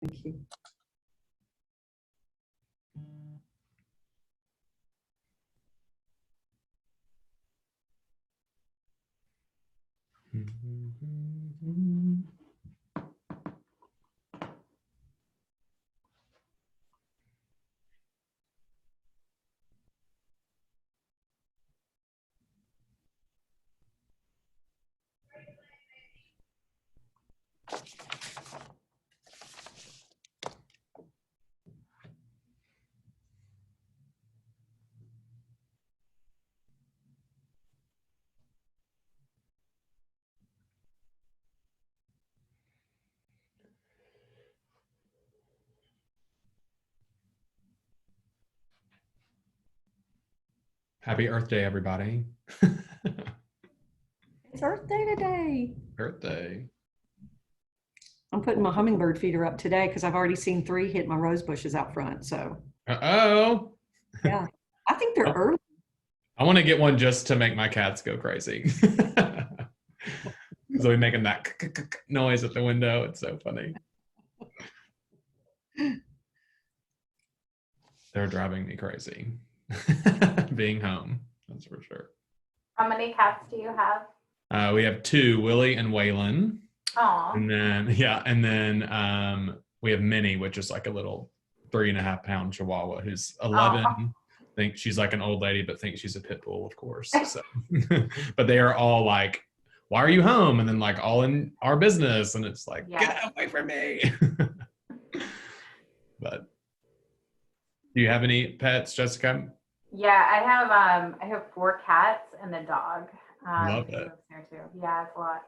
Thank you. Happy Earth Day, everybody. It's Earth Day today. Earth Day. I'm putting my hummingbird feeder up today because I've already seen 3 hit my rose bushes out front. So, Uh-oh. yeah, I think they're early. I want to get one just to make my cats go crazy. So we making that noise at the window. It's so funny. They're driving me crazy. Being home, that's for sure. How many cats do you have? We have 2, Willie and Waylon. Aww. And then we have Minnie, which is like a little 3.5-pound Chihuahua who's 11. Aww. Think she's like an old lady, but thinks she's a pit bull, of course. So, but they are all like, "Why are you home?" And then like all in our business, and it's like, Yeah. "Get away from me!" But do you have any pets, Jessica? Yeah, I have 4 cats and a dog. Love who it. lives there too. Yeah, it's a lot.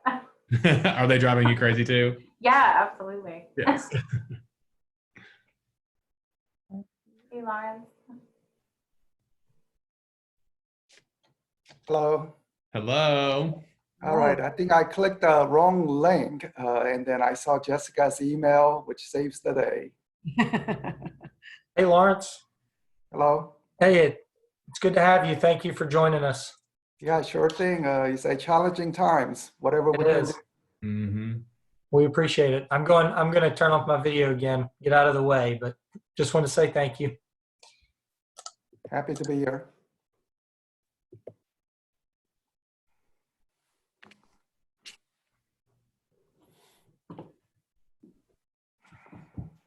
Are they driving you crazy too? Yeah, absolutely. Yes. Hey, Lawrence. Hello. Hello. All right. I think I clicked the wrong link, and then I saw Jessica's email, which saves the day. Hey, Lawrence. Hello. Hey, it's good to have you. Thank you for joining us. Yeah, sure thing. It's a challenging times. Whatever we It can is. do. Mm-hmm. We appreciate it. I'm going to turn off my video again, get out of the way, but just want to say thank you. Happy to be here.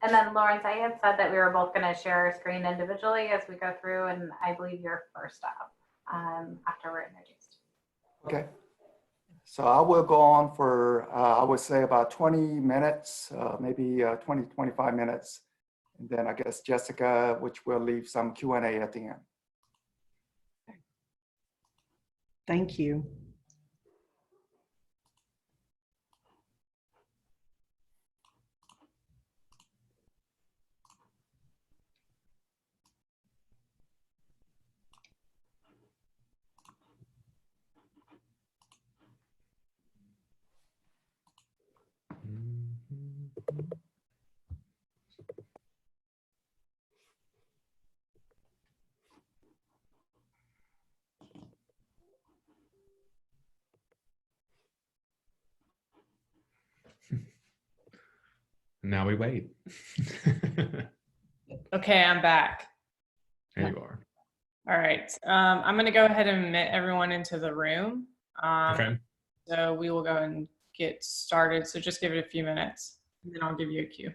And then Lawrence, I had said that we were both going to share our screen individually as we go through, and I believe you're first up after we're introduced. Okay. So I will go on for, I would say about 20 minutes, maybe 20, 25 minutes. And then I guess Jessica, which will leave some Q&A at the end. Thank you. Now we wait. Okay, I'm back. There you are. All right. I'm going to go ahead and admit everyone into the room. Okay. So we will go and get started. So just give it a few minutes, and then I'll give you a cue.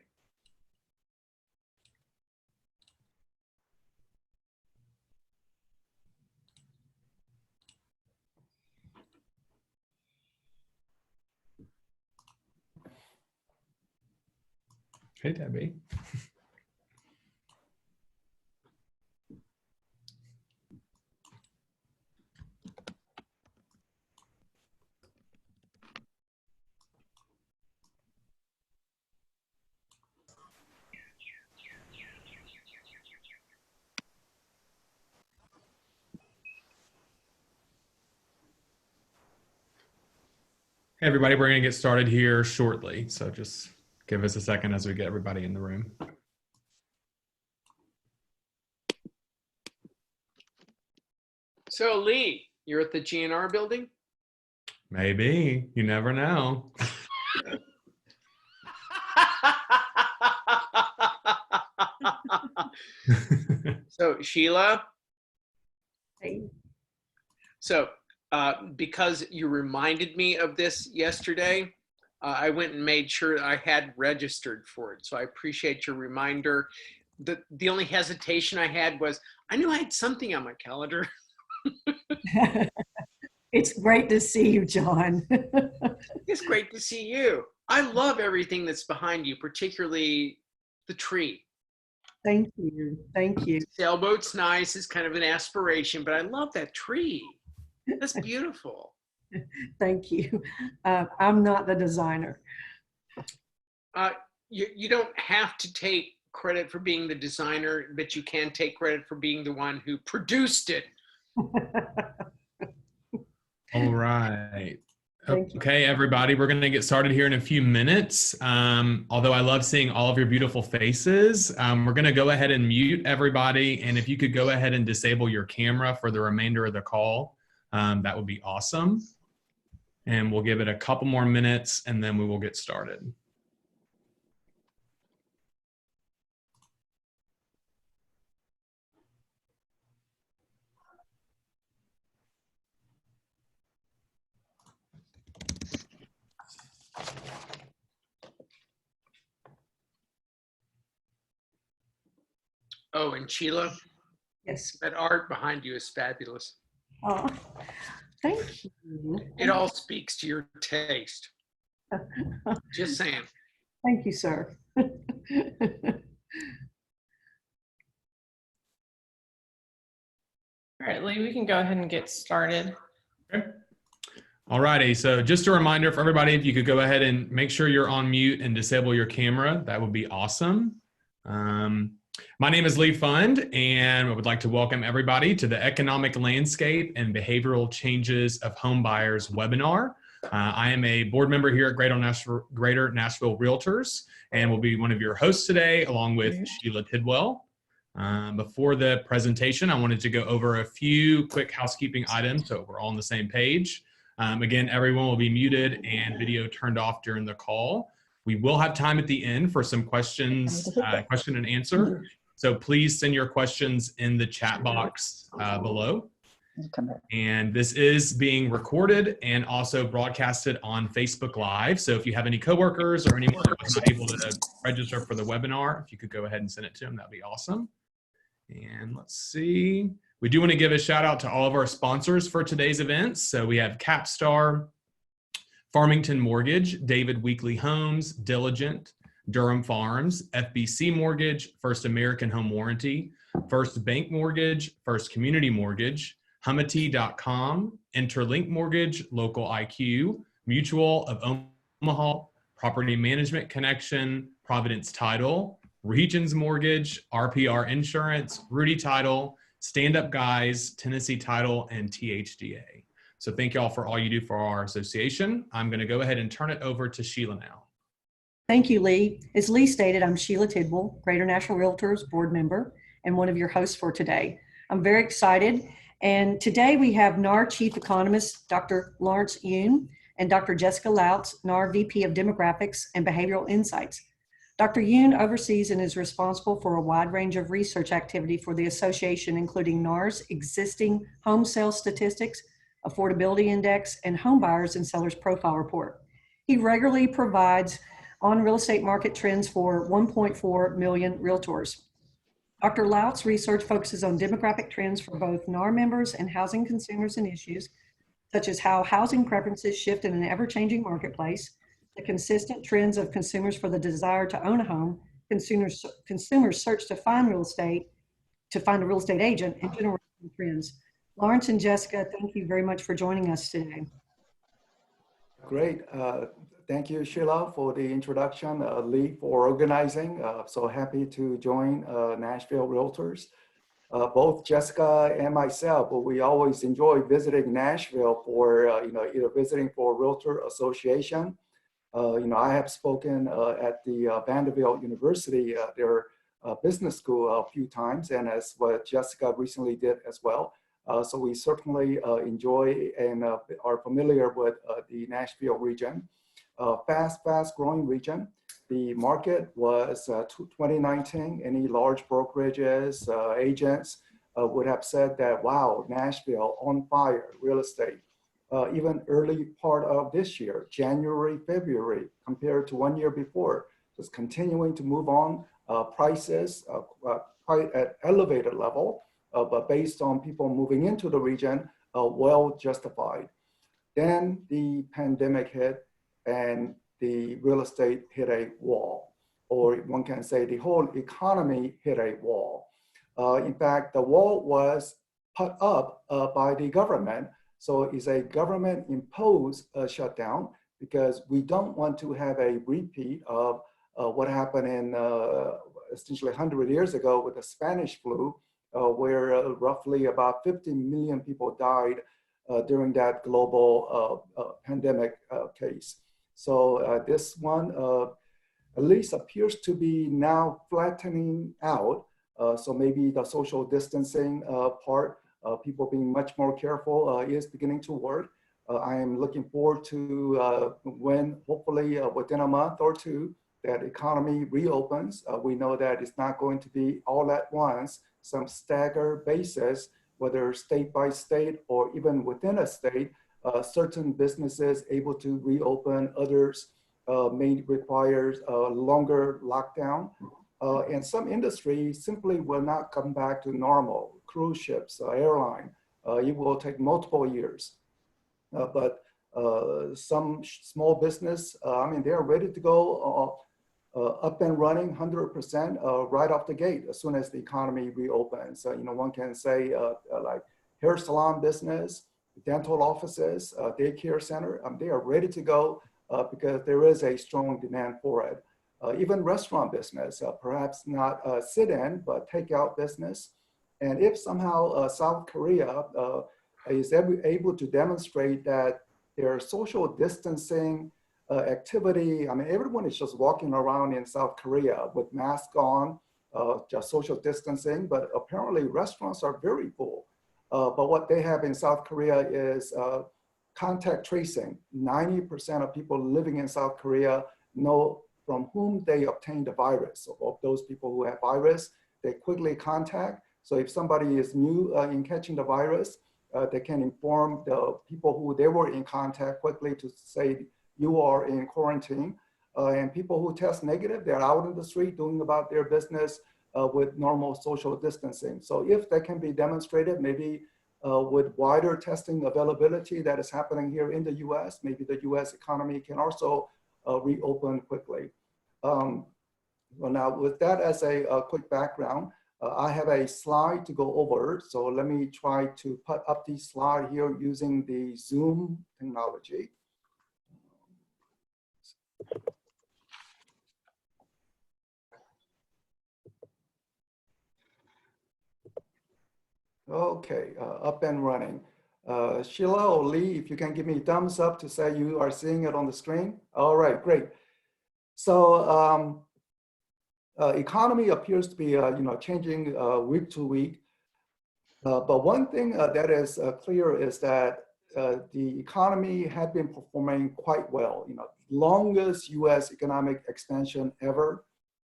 Hey, Debbie. Hey, everybody, we're going to get started here shortly. So just give us a second as we get everybody in the room. So Lee, you're at the GNR building? Maybe. You never know. So Sheila, Hey. so because you reminded me of this yesterday, I went and made sure I had registered for it. So I appreciate your reminder. The only hesitation I had was I knew I had something on my calendar. It's great to see you, John. It's great to see you. I love everything that's behind you, particularly the tree. Thank you. Thank you. Sailboat's nice. It's kind of an aspiration, but I love that tree. That's beautiful. Thank you. I'm not the designer. You don't have to take credit for being the designer, but you can take credit for being the one who produced it. All right. Thank you. Okay, everybody, we're going to get started here in a few minutes. Although I love seeing all of your beautiful faces, we're going to go ahead and mute everybody. And if you could go ahead and disable your camera for the remainder of the call, that would be awesome. And we'll give it a couple more minutes and then we will get started. Oh, and Sheila, Yes. that art behind you is fabulous. Oh, thank you. It all speaks to your taste. Just saying. Thank you, sir. All right, Lee, we can go ahead and get started. Okay. All righty. So just a reminder for everybody, if you could go ahead and make sure you're on mute and disable your camera, that would be awesome. My name is Lee Fund, and I would like to welcome everybody to the Economic Landscape and Behavioral Changes of Home Buyers webinar. I am a board member here at Greater Nashville Realtors, and will be one of your hosts today, along with Sheila Tidwell. Before the presentation, I wanted to go over a few quick housekeeping items so we're all on the same page. Again, everyone will be muted and video turned off during the call. We will have time at the end for some questions, question and answer. So please send your questions in the chat box below. And this is being recorded and also broadcasted on Facebook Live. So if you have any coworkers or anyone who's not able to register for the webinar, if you could go ahead and send it to them, that'd be awesome. And let's see. We do want to give a shout out to all of our sponsors for today's events. So we have Capstar, Farmington Mortgage, David Weekly Homes, Diligent, Durham Farms, FBC Mortgage, First American Home Warranty, First Bank Mortgage, First Community Mortgage, Hummity.com, Interlink Mortgage, Local IQ, Mutual of Omaha, Property Management Connection, Providence Title, Regions Mortgage, RPR Insurance, Rudy Title, Stand Up Guys, Tennessee Title, and THDA. So thank you all for all you do for our association. I'm going to go ahead and turn it over to Sheila now. Thank you, Lee. As Lee stated, I'm Sheila Tidwell, Greater Nashville Realtors board member and one of your hosts for today. I'm very excited. And today we have NAR Chief Economist, Dr. Lautz Yoon, and Dr. Jessica Lautz, NAR VP of Demographics and Behavioral Insights. Dr. Yoon oversees and is responsible for a wide range of research activity for the association, including NAR's existing home sales statistics, affordability index, and home buyers and sellers profile report. He regularly provides on real estate market trends for 1.4 million realtors. Dr. Lautz research focuses on demographic trends for both NAR members and housing consumers and issues, such as how housing preferences shift in an ever-changing marketplace, the consistent trends of consumers for the desire to own a home, consumers search to find a real estate agent, and generational trends. Lawrence and Jessica, thank you very much for joining us today. Great. Thank you, Sheila, for the introduction, Lee for organizing. So happy to join Nashville Realtors. Both Jessica and myself, we always enjoy visiting Nashville for, either visiting for Realtor Association. I have spoken at the Vanderbilt University, their business school a few times, and as what Jessica recently did as well. So we certainly enjoy and are familiar with the Nashville region. fast growing region. The market was 2019, any large brokerages, agents would have said that, wow, Nashville on fire, real estate. Even early part of this year, January, February, compared to 1 year before, just continuing to move on. Prices quite at elevated level, but based on people moving into the region, well justified. Then the pandemic hit and the real estate hit a wall, or one can say the whole economy hit a wall. In fact, the wall was put up by the government. So it's a government imposed shutdown because we don't want to have a repeat of what happened in essentially 100 years ago with the Spanish flu, where roughly about 50 million people died during that global pandemic case. So this one at least appears to be now flattening out. So maybe the social distancing part, people being much more careful is beginning to work. I am looking forward to when hopefully within a month or two, that economy reopens. We know that it's not going to be all at once, some staggered basis, whether state by state or even within a state, certain businesses able to reopen, others may require a longer lockdown. And some industries simply will not come back to normal. Cruise ships, airline, it will take multiple years. But some small business, I mean, they're ready to go up and running 100% right off the gate as soon as the economy reopens. You know, one can say like hair salon business, dental offices, daycare center, they are ready to go because there is a strong demand for it. Even restaurant business, perhaps not sit-in, but takeout business. And if somehow South Korea is able to demonstrate that their social distancing activity, I mean, everyone is just walking around in South Korea with masks on, just social distancing, but apparently restaurants are very full. But what they have in South Korea is contact tracing. 90% of people living in South Korea know from whom they obtained the virus. So of those people who have virus, they quickly contact. So if somebody is new in catching the virus, they can inform the people who they were in contact quickly to say, you are in quarantine. And people who test negative, they're out in the street doing about their business with normal social distancing. So if that can be demonstrated, maybe with wider testing availability that is happening here in the US, maybe the US economy can also reopen quickly. Well, now with that as a quick background, I have a slide to go over. So let me try to put up the slide here using the Zoom technology. Okay, up and running. Sheila or Lee, if you can give me a thumbs up to say you are seeing it on the screen. All right, great. So economy appears to be changing week to week. But one thing that is clear is that the economy had been performing quite well. Longest U.S. economic expansion ever.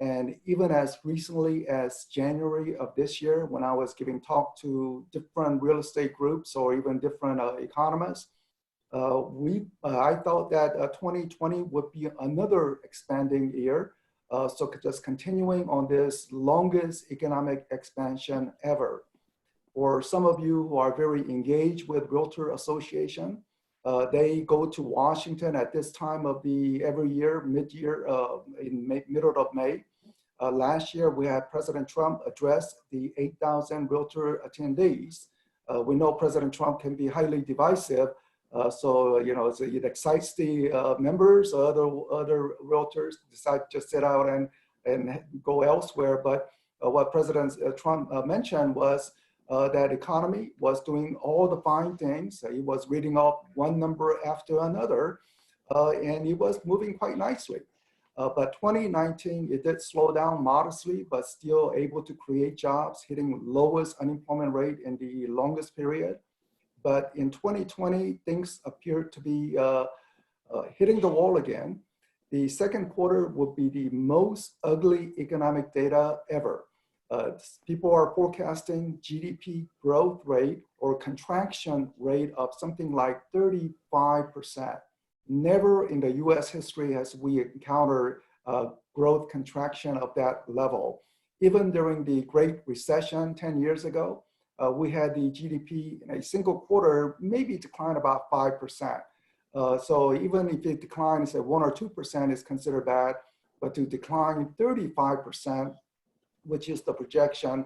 And even as recently as January of this year, when I was giving talk to different real estate groups or even different economists, I thought that 2020 would be another expanding year. So just continuing on this longest economic expansion ever. For some of you who are very engaged with Realtor Association, they go to Washington at this time of the every year, mid-year, in middle of May. Last year, we had President Trump address the 8,000 Realtor attendees. We know President Trump can be highly divisive, so it excites the members. Other Realtors decide to just sit out and go elsewhere. But what President Trump mentioned was that economy was doing all the fine things. He was reading off one number after another, and he was moving quite nicely. But 2019, it did slow down modestly, but still able to create jobs, hitting lowest unemployment rate in the longest period. But in 2020, things appeared to be hitting the wall again. The second quarter will be the most ugly economic data ever. People are forecasting GDP growth rate or contraction rate of something like 35%. Never in the US history has we encountered growth contraction of that level. Even during the Great Recession 10 years ago, we had the GDP in a single quarter maybe decline about 5%. So even if it declines at 1 or 2% is considered bad, but to decline 35%, which is the projection,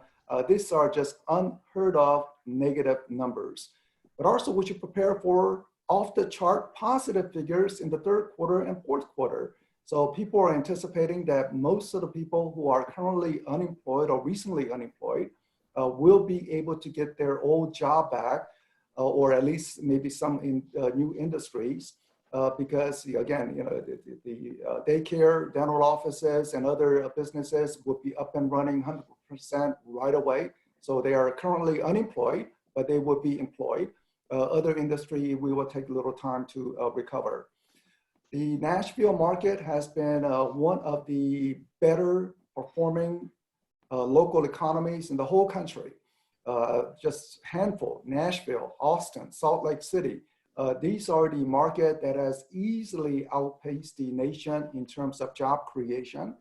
these are just unheard of negative numbers. But also we should prepare for off the chart positive figures in the third quarter and fourth quarter. So people are anticipating that most of the people who are currently unemployed or recently unemployed will be able to get their old job back, or at least maybe some in new industries, because again, the daycare, dental offices, and other businesses will be up and running 100% right away. So they are currently unemployed, but they will be employed. Other industry, we will take a little time to recover. The Nashville market has been one of the better performing local economies in the whole country. Just handful, Nashville, Austin, Salt Lake City. These are the market that has easily outpaced the nation in terms of job creation.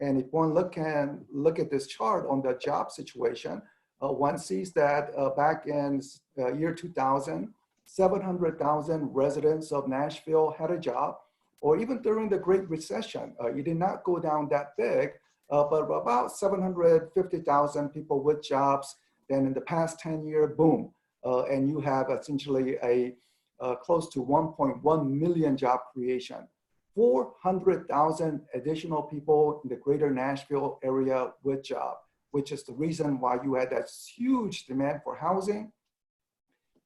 And if one look at this chart on the job situation, one sees that back in year 2000, 700,000 residents of Nashville had a job, or even during the Great Recession, it did not go down that big, but about 750,000 people with jobs. Then in the past 10 years, boom, and you have essentially a close to 1.1 million job creation. 400,000 additional people in the greater Nashville area with job, which is the reason why you had that huge demand for housing.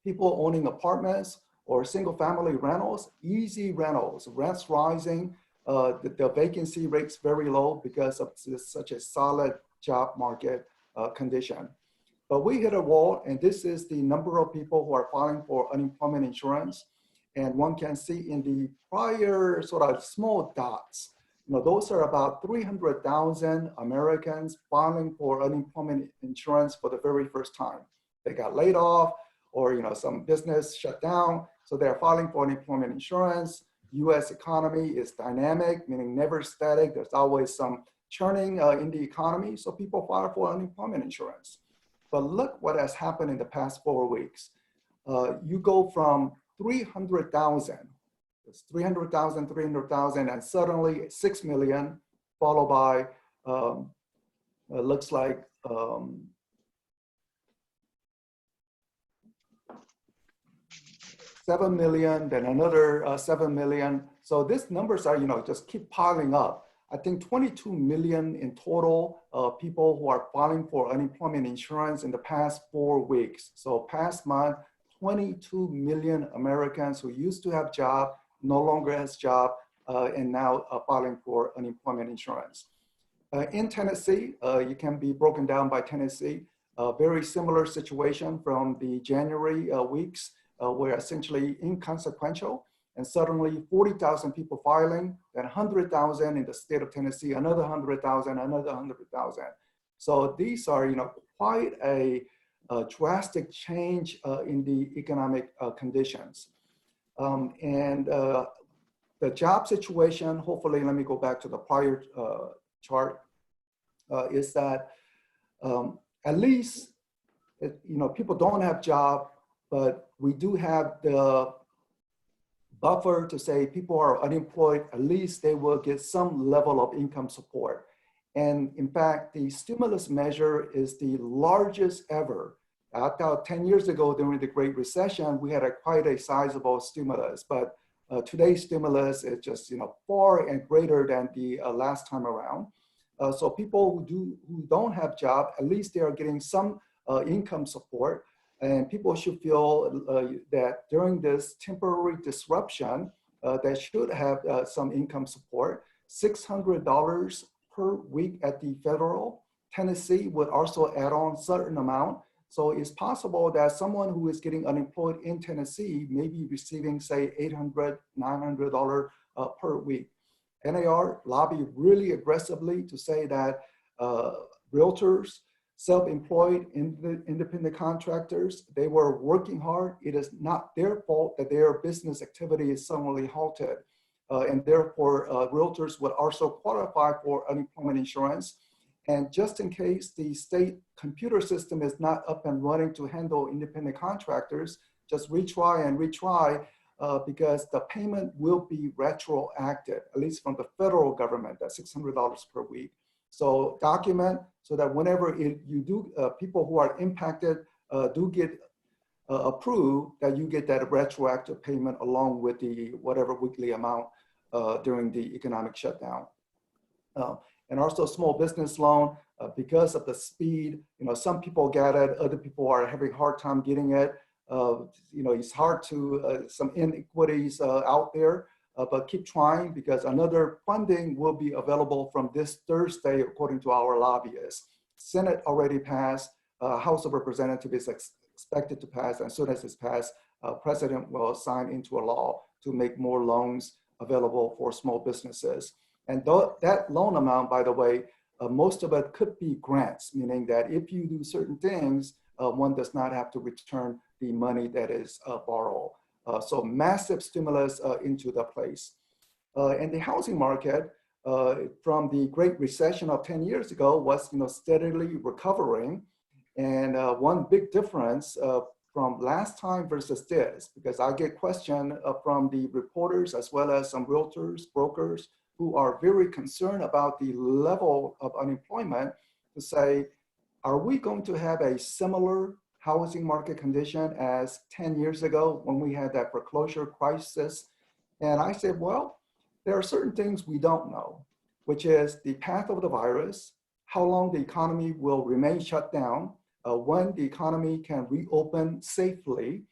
People owning apartments or single family rentals, easy rentals, rents rising, the vacancy rates very low because of such a solid job market condition. But we hit a wall, and this is the number of people who are filing for unemployment insurance. And one can see in the prior sort of small dots, those are about 300,000 Americans filing for unemployment insurance for the very first time. They got laid off, or some business shut down, so they're filing for unemployment insurance. U.S. economy is dynamic, meaning never static. There's always some churning in the economy, so people file for unemployment insurance. But look what has happened in the past 4 weeks. You go from 300,000, it's 300,000, 300,000, and suddenly 6 million, followed by, looks like, 7 million, then another 7 million. So these numbers are, just keep piling up. I think 22 million in total people who are filing for unemployment insurance in the past 4 weeks. So past month, 22 million Americans who used to have job, no longer has job, and now filing for unemployment insurance. In Tennessee, you can be broken down by Tennessee. Very similar situation from the January weeks, where essentially inconsequential, and suddenly 40,000 people filing, then 100,000 in the state of Tennessee, another 100,000, another 100,000. So these are, quite a drastic change in the economic conditions. And the job situation, hopefully, let me go back to the prior chart, is that at least, people don't have job, but we do have the buffer to say people are unemployed, at least they will get some level of income support. And in fact, the stimulus measure is the largest ever. I thought 10 years ago during the Great Recession, we had quite a sizable stimulus, but today's stimulus is just far and greater than the last time around. So people who don't have job, at least they are getting some income support. And people should feel that during this temporary disruption, they should have some income support. $600 per week at the federal. Tennessee would also add on certain amount. So it's possible that someone who is getting unemployed in Tennessee may be receiving, say, $800, $900 per week. NAR lobbied really aggressively to say that realtors, self-employed, independent contractors, they were working hard. It is not their fault that their business activity is suddenly halted. And therefore, realtors would also qualify for unemployment insurance. And just in case the state computer system is not up and running to handle independent contractors, just retry and retry because the payment will be retroactive, at least from the federal government, that's $600 per week. So document so that whenever people who are impacted do get approved, that you get that retroactive payment along with the whatever weekly amount during the economic shutdown. And also small business loan, because of the speed, some people get it, other people are having a hard time getting it. It's hard to, some inequities out there, but keep trying because another funding will be available from this Thursday, according to our lobbyists. Senate already passed, House of Representatives is expected to pass, and as soon as it's passed, President will sign into a law to make more loans available for small businesses. And that loan amount, by the way, most of it could be grants, meaning that if you do certain things, one does not have to return the money that is borrowed. So massive stimulus into the place. And the housing market from the Great Recession of 10 years ago was steadily recovering. And one big difference from last time versus this, because I get questions from the reporters as well as some realtors, brokers, who are very concerned about the level of unemployment to say, are we going to have a similar housing market condition as 10 years ago when we had that foreclosure crisis? And I said, well, there are certain things we don't know, which is the path of the virus, how long the economy will remain shut down, when the economy can reopen safely.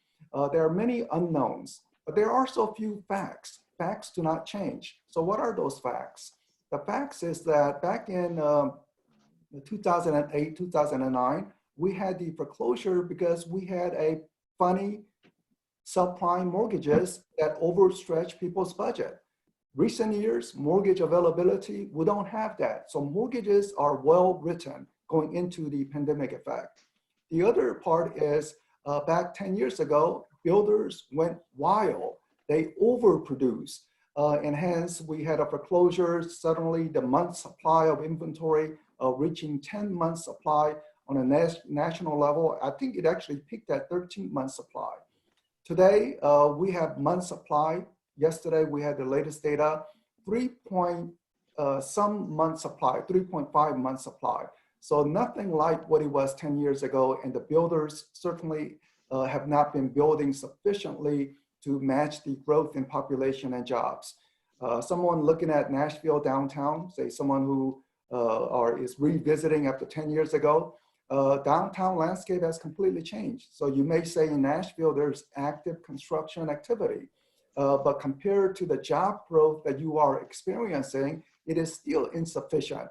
There are many unknowns, but there are also a few facts. Facts do not change. So what are those facts? The facts is that back in 2008, 2009, we had the foreclosure because we had a funny subprime mortgages that overstretched people's budget. Recent years, mortgage availability, we don't have that. So mortgages are well written going into the pandemic effect. The other part is back 10 years ago, builders went wild. They overproduced, and hence we had a foreclosure. Suddenly the month supply of inventory reaching 10 months supply on a national level. I think it actually peaked at 13 months supply. Today, we have month supply. Yesterday, we had the latest data, 3.some month supply, 3.5 month supply. So nothing like what it was 10 years ago, and the builders certainly have not been building sufficiently to match the growth in population and jobs. Someone looking at Nashville downtown, say someone who is revisiting after 10 years ago, downtown landscape has completely changed. So you may say in Nashville, there's active construction activity, but compared to the job growth that you are experiencing, it is still insufficient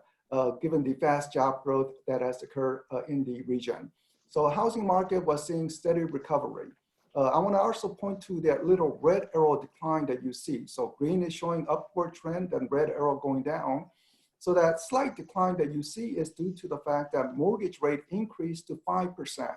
given the fast job growth that has occurred in the region. So housing market was seeing steady recovery. I want to also point to that little red arrow decline that you see. So green is showing upward trend and red arrow going down. So that slight decline that you see is due to the fact that mortgage rate increased to 5%.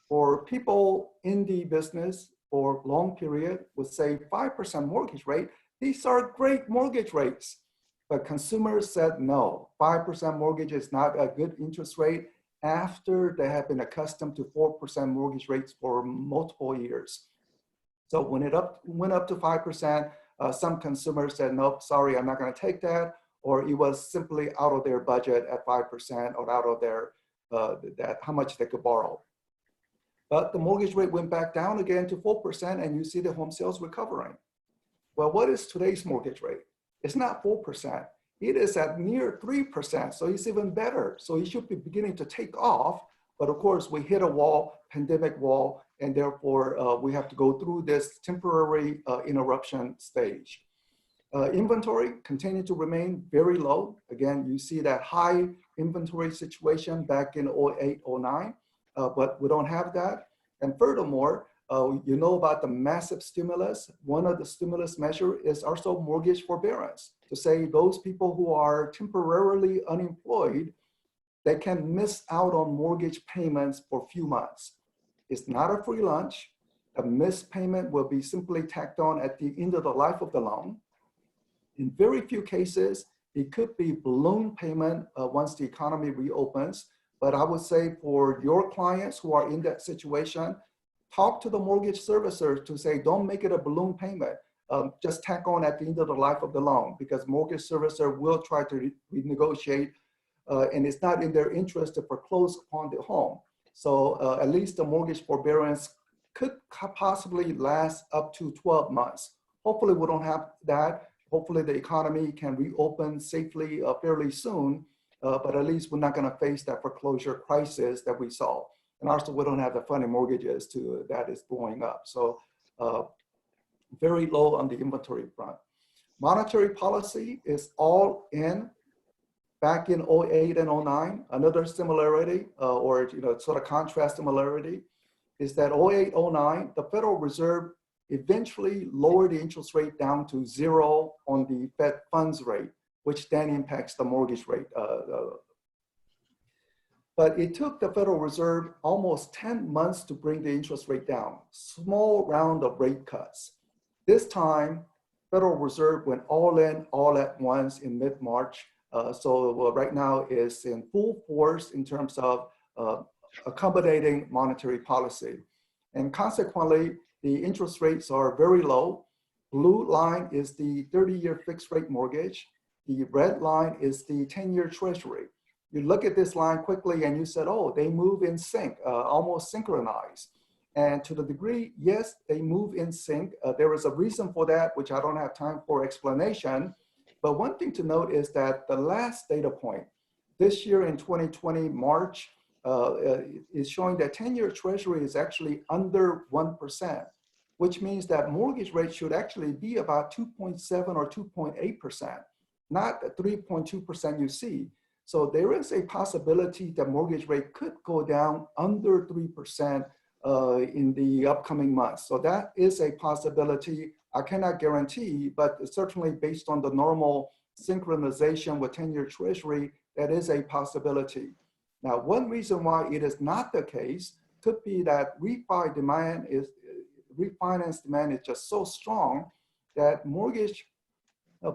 For people in the business for long period would say 5% mortgage rate, these are great mortgage rates. But consumers said no, 5% mortgage is not a good interest rate after they have been accustomed to 4% mortgage rates for multiple years. So when it went up to 5%, some consumers said, nope, sorry, I'm not gonna take that, or it was simply out of their budget at 5% or out of their, how much they could borrow. But the mortgage rate went back down again to 4% and you see the home sales recovering. Well, what is today's mortgage rate? It's not 4%. It is at near 3%, so it's even better. So it should be beginning to take off, but of course we hit a wall, pandemic wall, and therefore we have to go through this temporary interruption stage. Inventory continued to remain very low. Again, you see that high inventory situation back in 08, 09. but we don't have that. And furthermore, you know about the massive stimulus. One of the stimulus measure is also mortgage forbearance, to say those people who are temporarily unemployed, they can miss out on mortgage payments for a few months. It's not a free lunch. A missed payment will be simply tacked on at the end of the life of the loan. In very few cases, it could be balloon payment once the economy reopens. But I would say for your clients who are in that situation, talk to the mortgage servicer to say, don't make it a balloon payment. Just tack on at the end of the life of the loan, because mortgage servicer will try to renegotiate, and it's not in their interest to foreclose upon the home. So at least the mortgage forbearance could possibly last up to 12 months. Hopefully we don't have that. Hopefully the economy can reopen safely fairly soon, but at least we're not gonna face that foreclosure crisis that we saw. And also we don't have the funding mortgages that is going up. So very low on the inventory front. Monetary policy is all in. Back in 08 and 09, another similarity or sort of contrast similarity is that 08, 09, the Federal Reserve eventually lowered the interest rate down to 0 on the Fed funds rate, which then impacts the mortgage rate. But it took the Federal Reserve almost 10 months to bring the interest rate down, small round of rate cuts. This time, Federal Reserve went all in all at once in mid-March. So right now is in full force in terms of accommodating monetary policy. And consequently, the interest rates are very low. Blue line is the 30-year fixed rate mortgage. The red line is the 10-year treasury. You look at this line quickly and you said, oh, they move in sync, almost synchronized. And to the degree, yes, they move in sync. There is a reason for that, which I don't have time for explanation. But one thing to note is that the last data point, this year in 2020, March, is showing that 10-year treasury is actually under 1%, which means that mortgage rate should actually be about 2.7 or 2.8%, not the 3.2% you see. So there is a possibility that mortgage rate could go down under 3% in the upcoming months. So that is a possibility. I cannot guarantee, but certainly based on the normal synchronization with 10-year treasury, that is a possibility. Now, one reason why it is not the case could be that refinance demand is just so strong that mortgage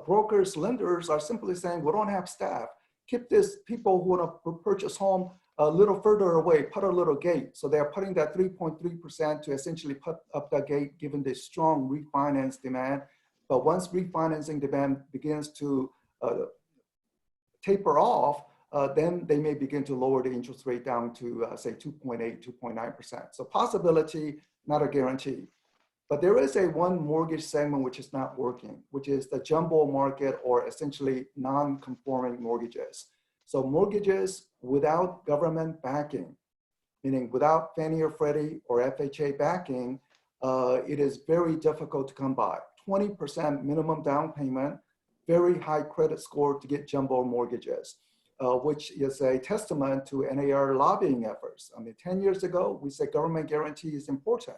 brokers, lenders are simply saying, we don't have staff. Keep this people who want to purchase home a little further away, put a little gate. So they're putting that 3.3% to essentially put up the gate given the strong refinance demand. But once refinancing demand begins to taper off, then they may begin to lower the interest rate down to say 2.8, 2.9%. So possibility, not a guarantee. But there is one mortgage segment which is not working, which is the jumbo market, or essentially non-conforming mortgages. So mortgages without government backing, meaning without Fannie or Freddie or FHA backing, it is very difficult to come by. 20% minimum down payment, very high credit score to get jumbo mortgages, which is a testament to NAR lobbying efforts. I mean, 10 years ago, we said government guarantee is important.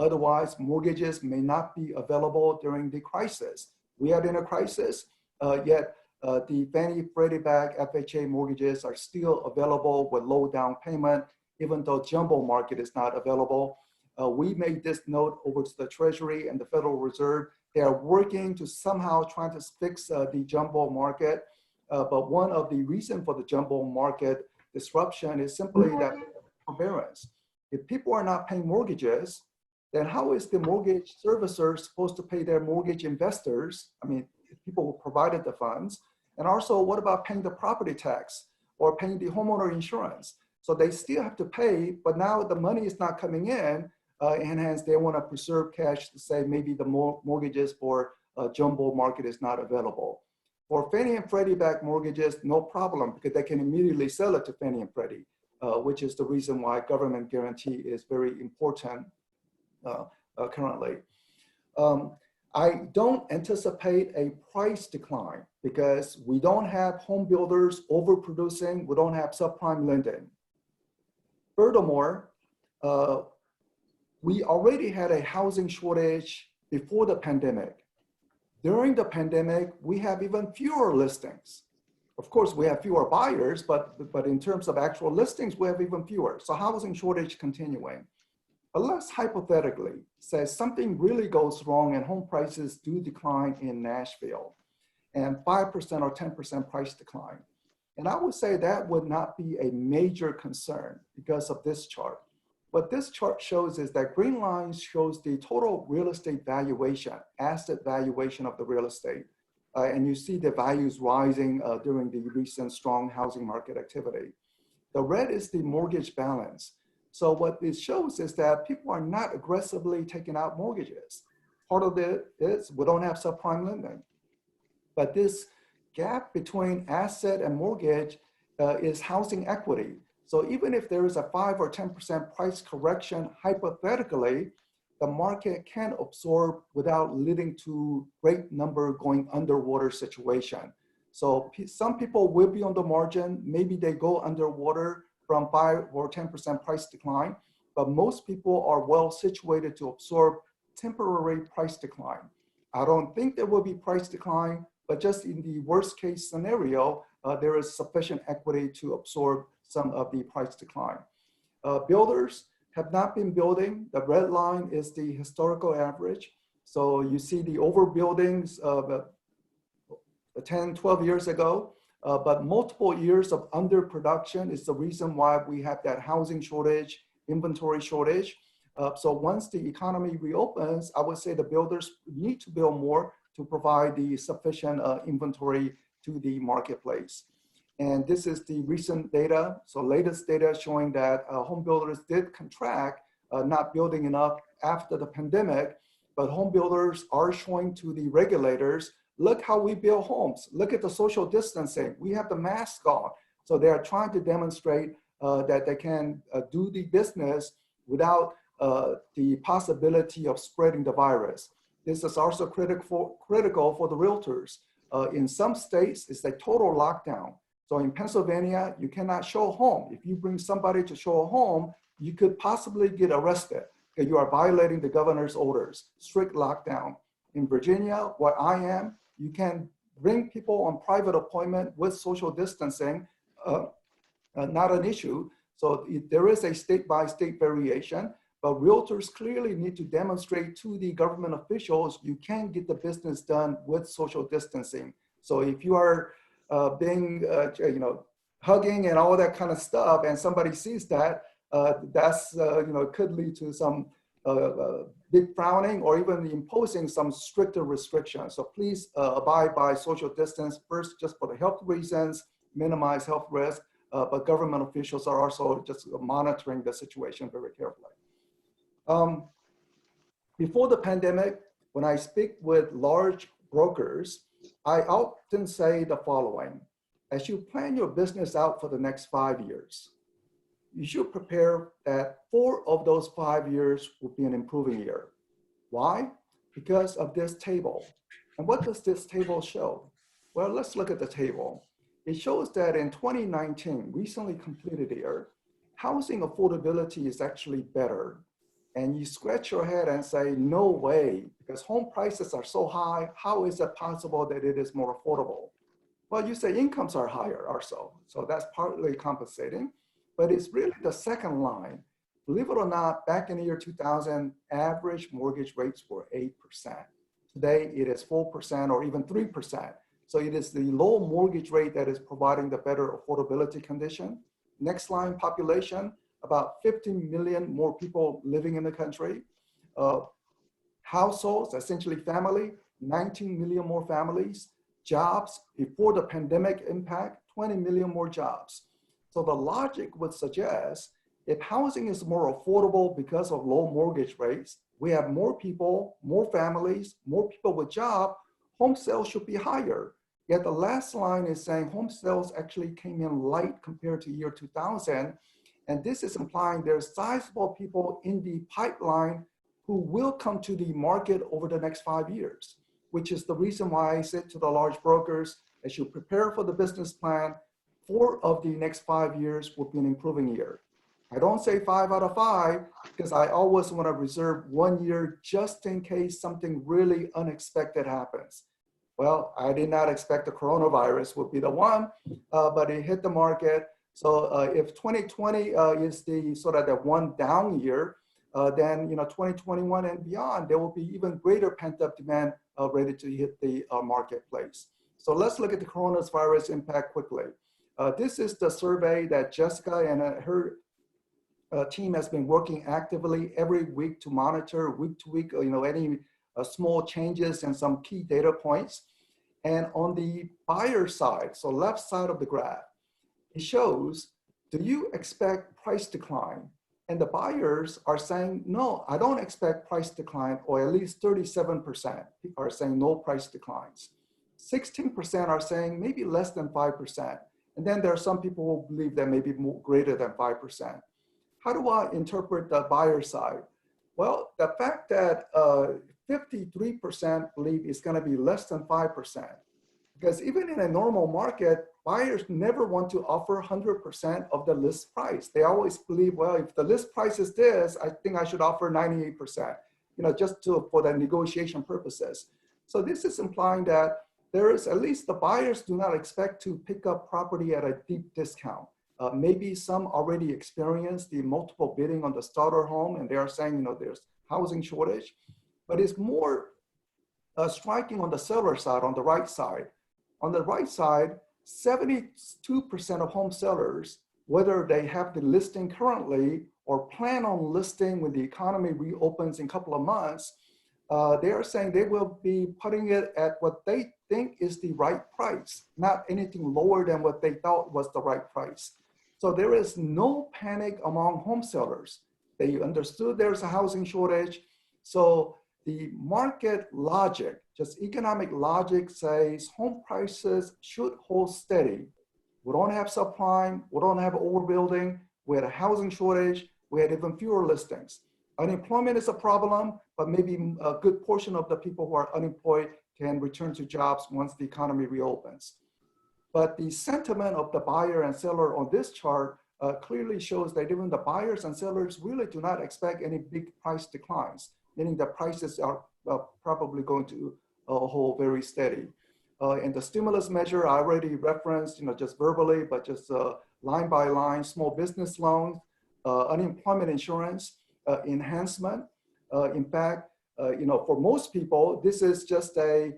Otherwise, mortgages may not be available during the crisis. We are in a crisis, yet the Fannie, Freddie back FHA mortgages are still available with low down payment, even though jumbo market is not available. We made this note over to the Treasury and the Federal Reserve. They are working to somehow try to fix the jumbo market. But one of the reasons for the jumbo market disruption is simply that forbearance. If people are not paying mortgages, then how is the mortgage servicer supposed to pay their mortgage investors? I mean, people who provided the funds. And also, what about paying the property tax or paying the homeowner insurance? So they still have to pay, but now the money is not coming in, and hence they want to preserve cash to say maybe the mortgages for jumbo market is not available. For Fannie and Freddie back mortgages, no problem, because they can immediately sell it to Fannie and Freddie, which is the reason why government guarantee is very important currently. I don't anticipate a price decline because we don't have home builders overproducing, we don't have subprime lending. Furthermore, we already had a housing shortage before the pandemic. During the pandemic, we have even fewer listings. Of course, we have fewer buyers, but in terms of actual listings, we have even fewer. So housing shortage continuing. But let's hypothetically say something really goes wrong and home prices do decline in Nashville and 5% or 10% price decline. And I would say that would not be a major concern because of this chart. What this chart shows is that green line shows the total real estate valuation, asset valuation of the real estate. And you see the values rising during the recent strong housing market activity. The red is the mortgage balance. So what it shows is that people are not aggressively taking out mortgages. Part of it is we don't have subprime lending. But this gap between asset and mortgage is housing equity. So even if there is a 5 or 10% price correction, hypothetically, the market can absorb without leading to great number going underwater situation. So some people will be on the margin, maybe they go underwater from 5 or 10% price decline, but most people are well situated to absorb temporary price decline. I don't think there will be price decline, but just in the worst case scenario, there is sufficient equity to absorb some of the price decline. Builders have not been building. The red line is the historical average. So you see the overbuildings of 10, 12 years ago, but multiple years of underproduction is the reason why we have that housing shortage, inventory shortage. So once the economy reopens, I would say the builders need to build more to provide the sufficient inventory to the marketplace. And this is the recent data. So latest data showing that home builders did contract, not building enough after the pandemic, but home builders are showing to the regulators, look how we build homes. Look at the social distancing. We have the mask on. So they are trying to demonstrate that they can do the business without the possibility of spreading the virus. This is also critical for the realtors. In some states, it's a total lockdown. So in Pennsylvania, you cannot show a home. If you bring somebody to show a home, you could possibly get arrested because you are violating the governor's orders, strict lockdown. In Virginia, where I am, you can bring people on private appointment with social distancing, not an issue. So there is a state-by-state variation, but realtors clearly need to demonstrate to the government officials you can get the business done with social distancing. So if you are hugging and all that kind of stuff, and somebody sees that, that's could lead to some big frowning or even imposing some stricter restrictions. So please abide by social distance first, just for the health reasons, minimize health risk, but government officials are also just monitoring the situation very carefully. Before the pandemic, when I speak with large brokers, I often say the following: as you plan your business out for the next 5 years, you should prepare that 4 of those 5 years will be an improving year. Why? Because of this table. And what does this table show? Well, let's look at the table. It shows that in 2019, recently completed year, housing affordability is actually better. And you scratch your head and say, no way, because home prices are so high, how is it possible that it is more affordable? Well, you say incomes are higher also, so that's partly compensating, but it's really the second line. Believe it or not, back in the year 2000, average mortgage rates were 8%. Today, it is 4% or even 3%. So it is the low mortgage rate that is providing the better affordability condition. Next line, population. About 15 million more people living in the country. Households, essentially family, 19 million more families. Jobs, before the pandemic impact, 20 million more jobs. So the logic would suggest if housing is more affordable because of low mortgage rates, we have more people, more families, more people with jobs, home sales should be higher. Yet the last line is saying home sales actually came in light compared to year 2000. And this is implying there's sizable people in the pipeline who will come to the market over the next 5 years, which is the reason why I said to the large brokers, as you prepare for the business plan, 4 of the next 5 years will be an improving year. I don't say 5 out of 5 because I always want to reserve 1 year just in case something really unexpected happens. Well, I did not expect the coronavirus would be the one, but it hit the market. So if 2020 is the sort of the one down year, then 2021 and beyond, there will be even greater pent-up demand ready to hit the marketplace. So let's look at the coronavirus impact quickly. This is the survey that Jessica and her team has been working actively every week to monitor week to week, any small changes and some key data points. And on the buyer side, so left side of the graph, it shows, do you expect price decline? And the buyers are saying, no, I don't expect price decline, or at least 37% are saying no price declines. 16% are saying maybe less than 5%. And then there are some people who believe that maybe more, greater than 5%. How do I interpret the buyer side? Well, the fact that 53% believe it's going to be less than 5%, because even in a normal market, buyers never want to offer 100% of the list price. They always believe, well, if the list price is this, I think I should offer 98%, just for the negotiation purposes. So this is implying that there is, at least the buyers do not expect to pick up property at a deep discount. Maybe some already experienced the multiple bidding on the starter home, and they are saying, there's housing shortage. But it's more striking on the seller side, on the right side. On the right side, 72% of home sellers, whether they have the listing currently or plan on listing when the economy reopens in a couple of months, they are saying they will be putting it at what they think is the right price, not anything lower than what they thought was the right price. So there is no panic among home sellers. They understood there's a housing shortage. So the market logic, just economic logic, says home prices should hold steady. We don't have subprime, we don't have overbuilding, we had a housing shortage, we had even fewer listings. Unemployment is a problem, but maybe a good portion of the people who are unemployed can return to jobs once the economy reopens. But the sentiment of the buyer and seller on this chart clearly shows that even the buyers and sellers really do not expect any big price declines, meaning the prices are probably going to hold very steady. And the stimulus measure I already referenced, just verbally, but just line by line, small business loans, unemployment insurance, enhancement. In fact, for most people, this is just a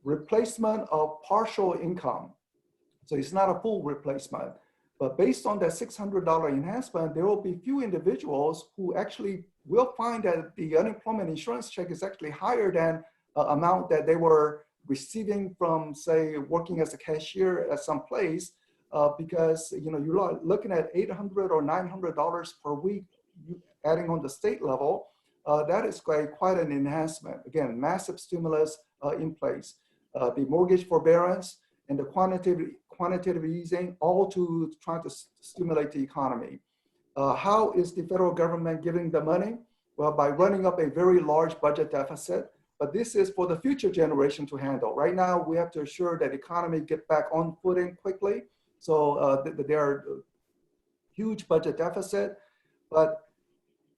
replacement of partial income. So it's not a full replacement. But based on that $600 enhancement, there will be few individuals who actually will find that the unemployment insurance check is actually higher than amount that they were receiving from, say, working as a cashier at some place, because you're looking at $800 or $900 per week, adding on the state level. That is quite an enhancement. Again, massive stimulus in place. The mortgage forbearance and the quantitative easing, all to try to stimulate the economy. How is the federal government giving the money? Well, by running up a very large budget deficit, but this is for the future generation to handle. Right now, we have to assure that the economy get back on footing quickly. So there are huge budget deficit, but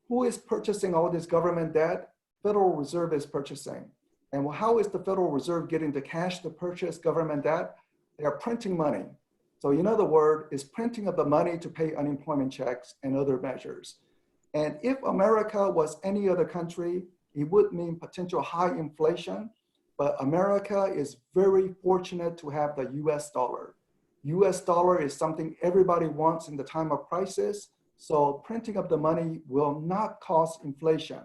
who is purchasing all this government debt? Federal Reserve is purchasing. And how is the Federal Reserve getting the cash to purchase government debt? They are printing money. So in other words, it's printing of the money to pay unemployment checks and other measures. And if America was any other country, it would mean potential high inflation, but America is very fortunate to have the US dollar. US dollar is something everybody wants in the time of crisis, so printing of the money will not cause inflation.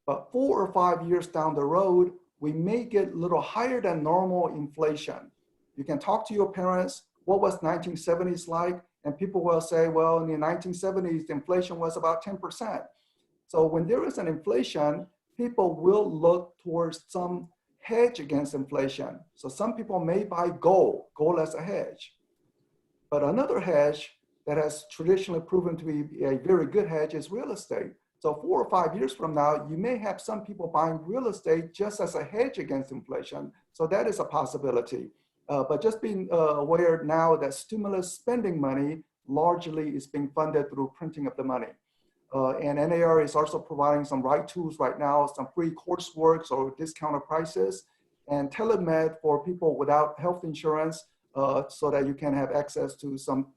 But 4 or 5 years down the road, we may get a little higher than normal inflation. You can talk to your parents, what was 1970s like? And people will say, well, in the 1970s, the inflation was about 10%. So when there is an inflation, people will look towards some hedge against inflation. So some people may buy gold as a hedge. But another hedge that has traditionally proven to be a very good hedge is real estate. So 4 or 5 years from now, you may have some people buying real estate just as a hedge against inflation. So that is a possibility. But just being aware now that stimulus spending money largely is being funded through printing of the money. And NAR is also providing some right tools right now, some free coursework or discounted prices, and telemed for people without health insurance, so that you can have access to some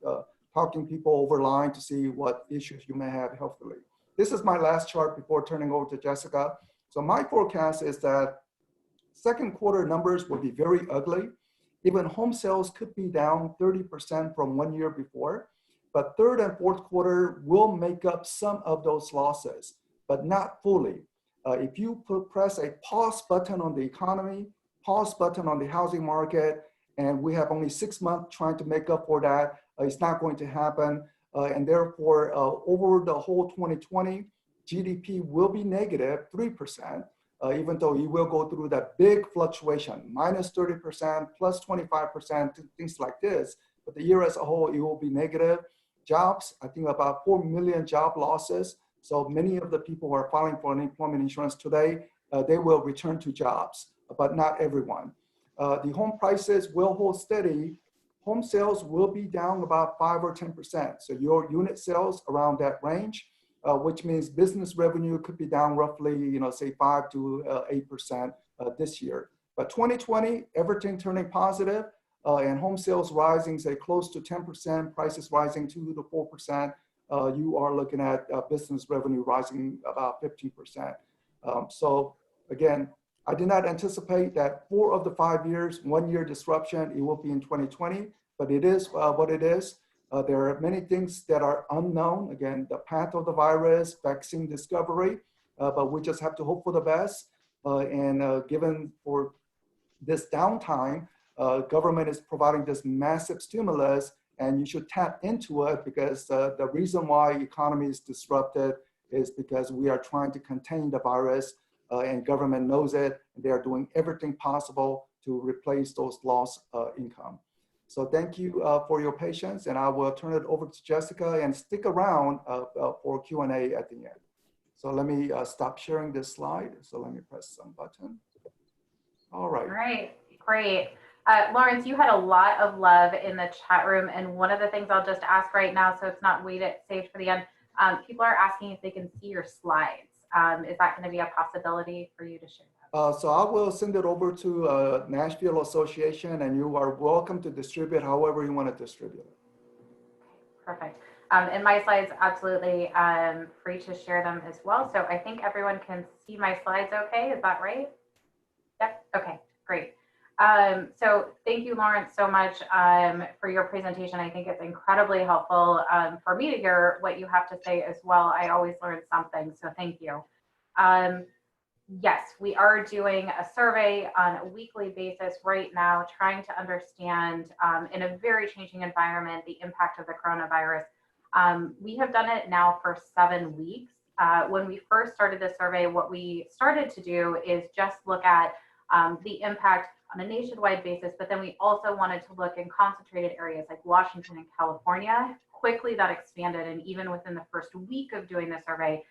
talking people over line to see what issues you may have healthily. This is my last chart before turning over to Jessica. So my forecast is that second quarter numbers will be very ugly. Even home sales could be down 30% from 1 year before. But third and fourth quarter will make up some of those losses, but not fully. If you press a pause button on the economy, pause button on the housing market, and we have only 6 months trying to make up for that, it's not going to happen. And therefore, over the whole 2020, GDP will be negative 3%, even though it will go through that big fluctuation, minus 30%, plus 25%, things like this. But the year as a whole, it will be negative. Jobs, I think about 4 million job losses. So many of the people who are filing for unemployment insurance today, they will return to jobs, but not everyone. The home prices will hold steady. Home sales will be down about 5 or 10%. So your unit sales around that range, which means business revenue could be down roughly, say 5 to 8% this year. But 2020, everything turning positive. And home sales rising, say close to 10%, prices rising 2 to 4%, you are looking at business revenue rising about 15%. So again, I did not anticipate that 4 of the 5 years, 1 year disruption, it will be in 2020, but it is what it is. There are many things that are unknown. Again, the path of the virus, vaccine discovery, but we just have to hope for the best. And given for this downtime, government is providing this massive stimulus, and you should tap into it, because the reason why economy is disrupted is because we are trying to contain the virus, and government knows it, and they are doing everything possible to replace those lost income. So thank you for your patience, and I will turn it over to Jessica, and stick around for Q&A at the end. So let me stop sharing this slide. So let me press some button. All right. All right, great. Lawrence, you had a lot of love in the chat room, and one of the things I'll just ask right now, so it's not saved for the end, people are asking if they can see your slides. Is that going to be a possibility for you to share that? So I will send it over to Nashville Association, and you are welcome to distribute however you want to distribute it. Perfect. And my slides, absolutely free to share them as well. So I think everyone can see my slides okay. Is that right? Yep. Okay, great. So thank you, Lawrence, so much for your presentation. I think it's incredibly helpful for me to hear what you have to say as well. I always learn something, so thank you. Yes, we are doing a survey on a weekly basis right now, trying to understand in a very changing environment the impact of the coronavirus. We have done it now for 7 weeks. When we first started the survey, what we started to do is just look at the impact on a nationwide basis, but then we also wanted to look in concentrated areas like Washington and California. Quickly that expanded, and even within the first week of doing the survey,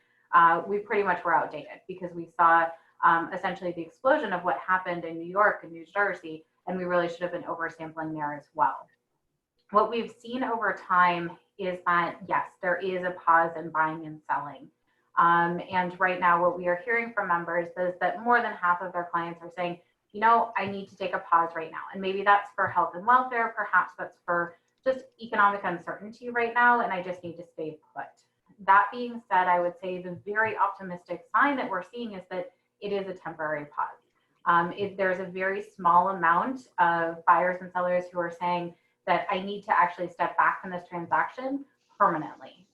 we pretty much were outdated, because we saw essentially the explosion of what happened in New York and New Jersey, and we really should have been oversampling there as well. What we've seen over time is that, yes, there is a pause in buying and selling. And right now what we are hearing from members is that more than half of their clients are saying, I need to take a pause right now. And maybe that's for health and welfare, perhaps that's for just economic uncertainty right now, and I just need to stay put. That being said, I would say the very optimistic sign that we're seeing is that it is a temporary pause. There's a very small amount of buyers and sellers who are saying that I need to actually step back from this transaction permanently.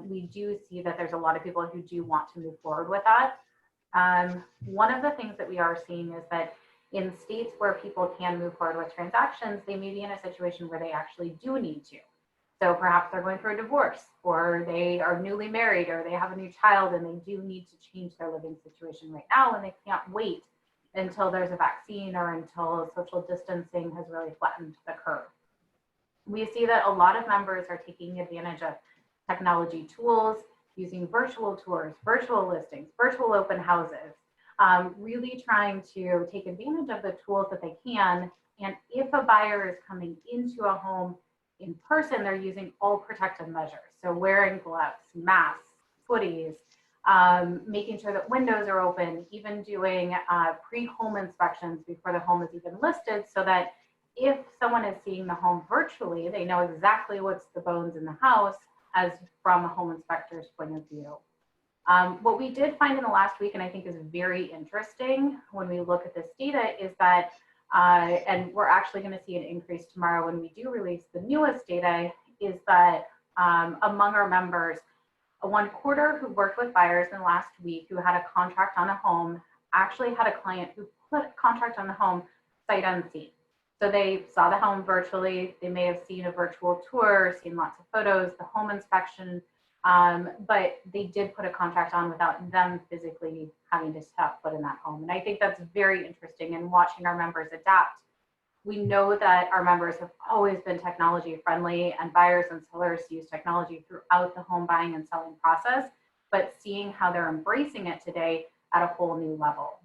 We do see that there's a lot of people who do want to move forward with that. One of the things that we are seeing is that in states where people can move forward with transactions, they may be in a situation where they actually do need to. So perhaps they're going through a divorce, or they are newly married, or they have a new child and they do need to change their living situation right now, and they can't wait until there's a vaccine or until social distancing has really flattened the curve. We see that a lot of members are taking advantage of technology tools, using virtual tours, virtual listings, virtual open houses, really trying to take advantage of the tools that they can. And if a buyer is coming into a home, In person, they're using all protective measures. So wearing gloves, masks, hoodies, making sure that windows are open, even doing pre-home inspections before the home is even listed, so that if someone is seeing the home virtually, they know exactly what's the bones in the house as from a home inspector's point of view. What we did find in the last week, and I think is very interesting when we look at this data, is that, and we're actually going to see an increase tomorrow when we do release the newest data, is that among our members, 1/4 who worked with buyers in the last week who had a contract on a home actually had a client who put a contract on the home sight unseen. So they saw the home virtually. They may have seen a virtual tour, seen lots of photos, the home inspection, but they did put a contract on without them physically having to step foot in that home. And I think that's very interesting, and watching our members adapt. We know that our members have always been technology friendly, and buyers and sellers use technology throughout the home buying and selling process, but seeing how they're embracing it today at a whole new level.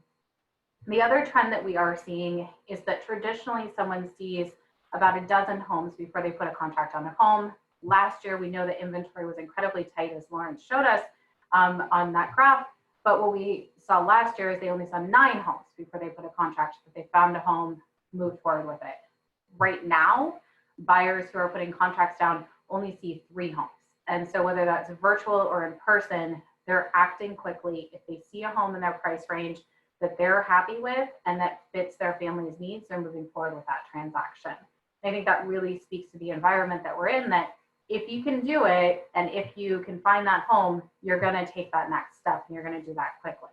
The other trend that we are seeing is that traditionally someone sees about a dozen homes before they put a contract on a home. Last year, we know that inventory was incredibly tight, as Lawrence showed us on that graph. But what we saw last year is they only saw 9 homes before they put a contract, but they found a home, moved forward with it. Right now, buyers who are putting contracts down only see 3 homes. And so whether that's virtual or in person, they're acting quickly. If they see a home in their price range that they're happy with and that fits their family's needs, they're moving forward with that transaction. I think that really speaks to the environment that we're in, that if you can do it and if you can find that home, you're going to take that next step and you're going to do that quickly.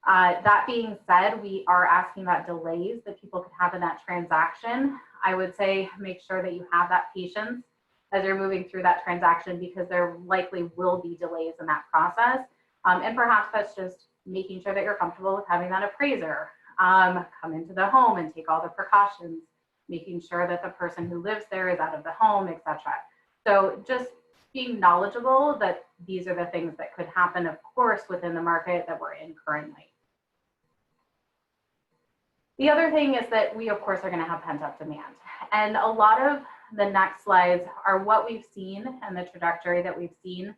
That being said, we are asking about delays that people could have in that transaction. I would say make sure that you have that patience as you're moving through that transaction, because there likely will be delays in that process. And perhaps that's just making sure that you're comfortable with having that appraiser come into the home and take all the precautions, making sure that the person who lives there is out of the home, etc. So just being knowledgeable that these are the things that could happen, of course, within the market that we're in currently. The other thing is that we, of course, are going to have pent-up demand. And a lot of the next slides are what we've seen and the trajectory that we've seen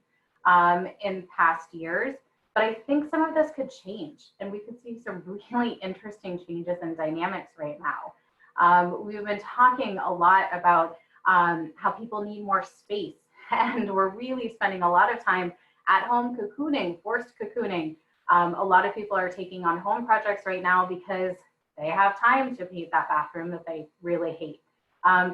in past years. But I think some of this could change, and we could see some really interesting changes and dynamics right now. We've been talking a lot about how people need more space, and we're really spending a lot of time at home cocooning, forced cocooning. A lot of people are taking on home projects right now because they have time to paint that bathroom that they really hate.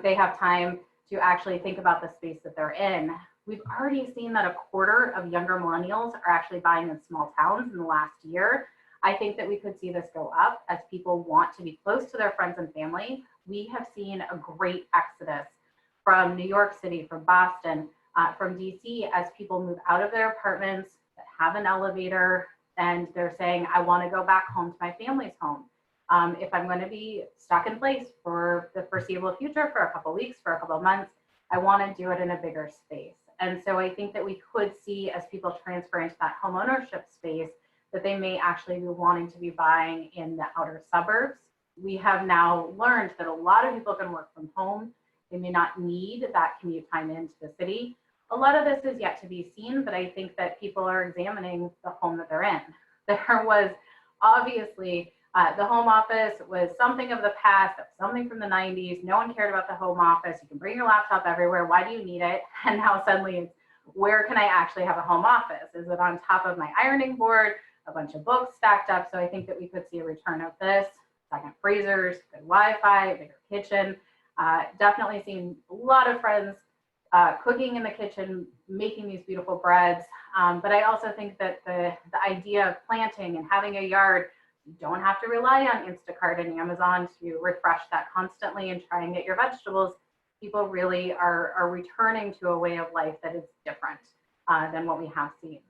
They have time to actually think about the space that they're in. We've already seen that 1/4 of younger millennials are actually buying in small towns in the last year. I think that we could see this go up as people want to be close to their friends and family. We have seen a great exodus from New York City, from Boston, from DC, as people move out of their apartments that have an elevator, and they're saying, I want to go back home to my family's home. If I'm going to be stuck in place for the foreseeable future, for a couple weeks, for a couple months, I want to do it in a bigger space. And so I think that we could see, as people transfer into that home ownership space, that they may actually be wanting to be buying in the outer suburbs. We have now learned that a lot of people can work from home. They may not need that commute time into the city. A lot of this is yet to be seen, but I think that people are examining the home that they're in. There was obviously the home office was something of the past, something from the 90s. No one cared about the home office. You can bring your laptop everywhere. Why do you need it? And now suddenly it's, where can I actually have a home office? Is it on top of my ironing board? A bunch of books stacked up. So I think that we could see a return of this. Second freezers, good Wi-Fi, bigger kitchen. Definitely seen a lot of friends cooking in the kitchen, making these beautiful breads. But I also think that the idea of planting and having a yard, you don't have to rely on Instacart and Amazon to refresh that constantly and try and get your vegetables. People really are returning to a way of life that is different than what we have seen.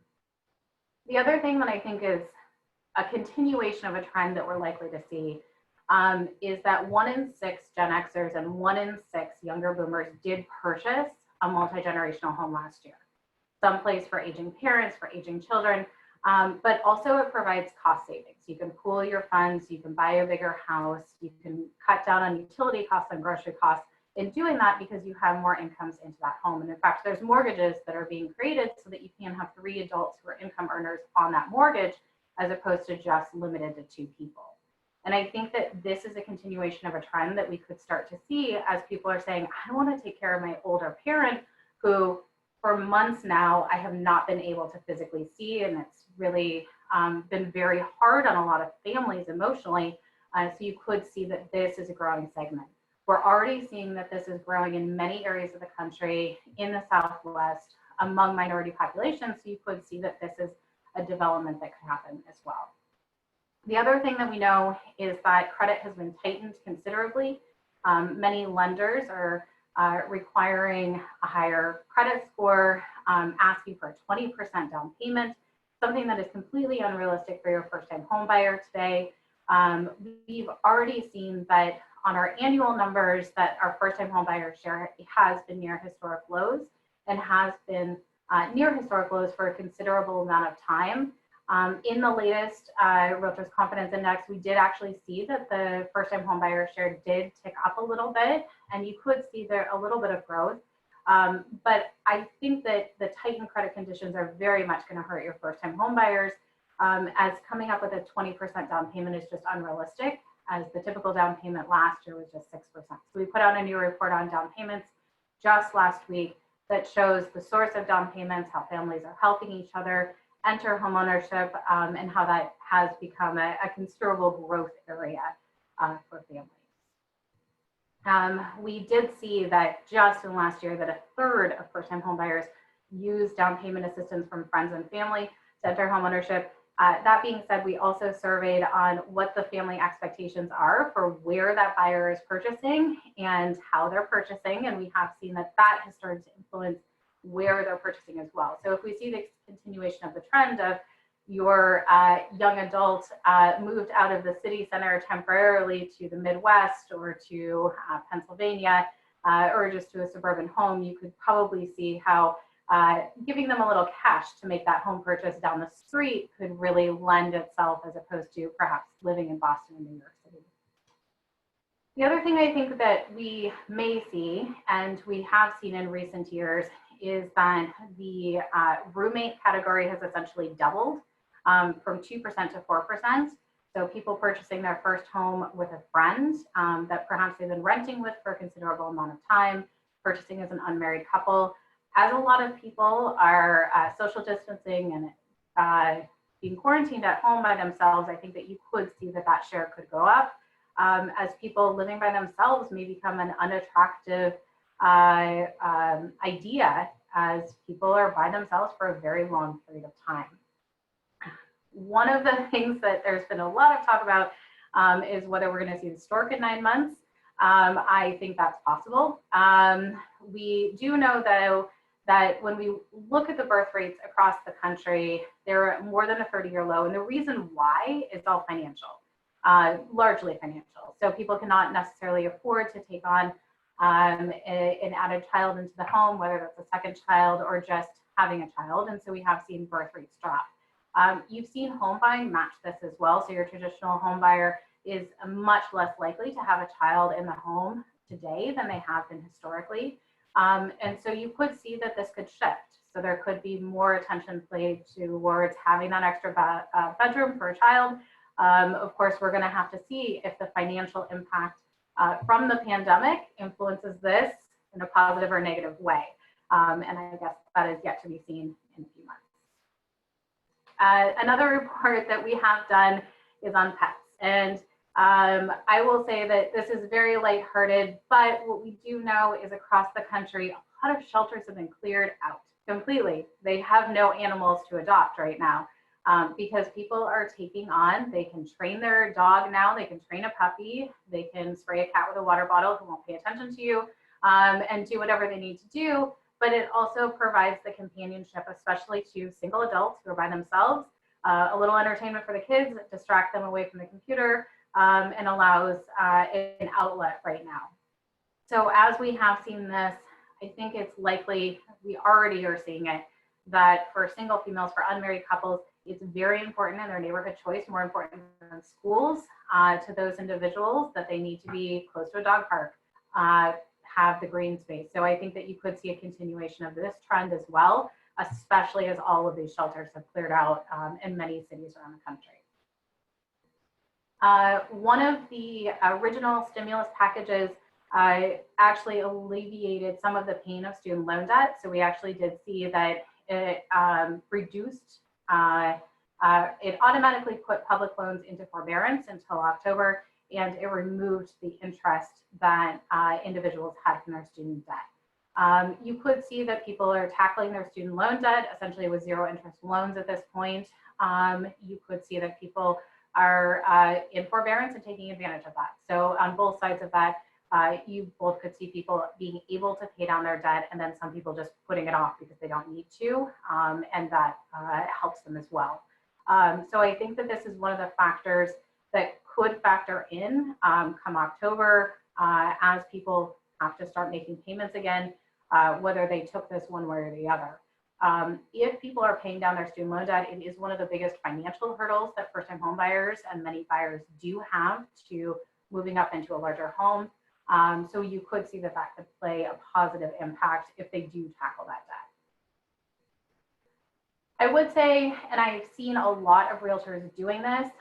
The other thing that I think is a continuation of a trend that we're likely to see is that 1 in 6 Gen Xers and 1 in 6 younger boomers did purchase a multi-generational home last year. Someplace for aging parents, for aging children, but also it provides cost savings. You can pool your funds, you can buy a bigger house, you can cut down on utility costs and grocery costs, in doing that because you have more incomes into that home. And in fact, there's mortgages that are being created so that you can have 3 adults who are income earners on that mortgage, as opposed to just limited to 2 people. And I think that this is a continuation of a trend that we could start to see as people are saying, I want to take care of my older parent who for months now I have not been able to physically see, and it's really been very hard on a lot of families emotionally. So you could see that this is a growing segment. We're already seeing that this is growing in many areas of the country, in the Southwest, among minority populations. So you could see that this is a development that could happen as well. The other thing that we know is that credit has been tightened considerably. Many lenders are requiring a higher credit score, asking for a 20% down payment, something that is completely unrealistic for your first-time home buyer today. We've already seen that on our annual numbers that our first-time home buyer share has been near historic lows and has been near historic lows for a considerable amount of time. In the latest Realtors Confidence Index, we did actually see that the first-time home buyer share did tick up a little bit, and you could see there a little bit of growth. But I think that the tightened credit conditions are very much going to hurt your first-time home buyers, as coming up with a 20% down payment is just unrealistic, as the typical down payment last year was just 6%. So we put out a new report on down payments just last week that shows the source of down payments, how families are helping each other enter homeownership, and how that has become a considerable growth area for families. We did see that just in last year that 1/3 of first-time homebuyers used down payment assistance from friends and family to enter homeownership. That being said, we also surveyed on what the family expectations are for where that buyer is purchasing and how they're purchasing, and we have seen that that has started to influence where they're purchasing as well. So if we see the continuation of the trend of your young adult moved out of the city center temporarily to the Midwest or to Pennsylvania or just to a suburban home, you could probably see how giving them a little cash to make that home purchase down the street could really lend itself, as opposed to perhaps living in Boston or New York City. The other thing I think that we may see, and we have seen in recent years, is that the roommate category has essentially doubled from 2% to 4%. So people purchasing their first home with a friend that perhaps they've been renting with for a considerable amount of time, purchasing as an unmarried couple. As a lot of people are social distancing and being quarantined at home by themselves, I think that you could see that that share could go up as people living by themselves may become an unattractive idea as people are by themselves for a very long period of time. One of the things that there's been a lot of talk about is whether we're going to see the stork in 9 months. I think that's possible. We do know, though, that when we look at the birth rates across the country, they're more than a 30-year low. And the reason why is all financial, largely financial. So people cannot necessarily afford to take on an added child into the home, whether that's a second child or just having a child. And so we have seen birth rates drop. You've seen home buying match this as well. So your traditional home buyer is much less likely to have a child in the home today than they have been historically. And so you could see that this could shift. So there could be more attention played towards having that extra bedroom for a child. Of course, we're going to have to see if the financial impact from the pandemic influences this in a positive or negative way. And I guess that is yet to be seen in a few months. Another report that we have done is on pets. And I will say that this is very lighthearted, but what we do know is across the country, a lot of shelters have been cleared out completely. They have no animals to adopt right now because people are taking on, they can train their dog now, they can train a puppy, they can spray a cat with a water bottle who won't pay attention to you and do whatever they need to do. But it also provides the companionship, especially to single adults who are by themselves, a little entertainment for the kids, distract them away from the computer, and allows an outlet right now. So as we have seen this, I think it's likely, we already are seeing it, that for single females, for unmarried couples, it's very important in their neighborhood choice, more important than schools, to those individuals, that they need to be close to a dog park, have the green space. So I think that you could see a continuation of this trend as well, especially as all of these shelters have cleared out in many cities around the country. One of the original stimulus packages actually alleviated some of the pain of student loan debt. So we actually did see that it reduced, it automatically put public loans into forbearance until October, and it removed the interest that individuals had from their student debt. You could see that people are tackling their student loan debt essentially with zero interest loans at this point. You could see that people are in forbearance and taking advantage of that. So on both sides of that, you both could see people being able to pay down their debt, and then some people just putting it off because they don't need to, and that helps them as well. So I think that this is one of the factors that could factor in come October as people have to start making payments again, whether they took this one way or the other. If people are paying down their student loan debt, it is one of the biggest financial hurdles that first-time home buyers and many buyers do have to moving up into a larger home. So you could see that that could play a positive impact if they do tackle that debt. I would say, and I've seen a lot of realtors doing this,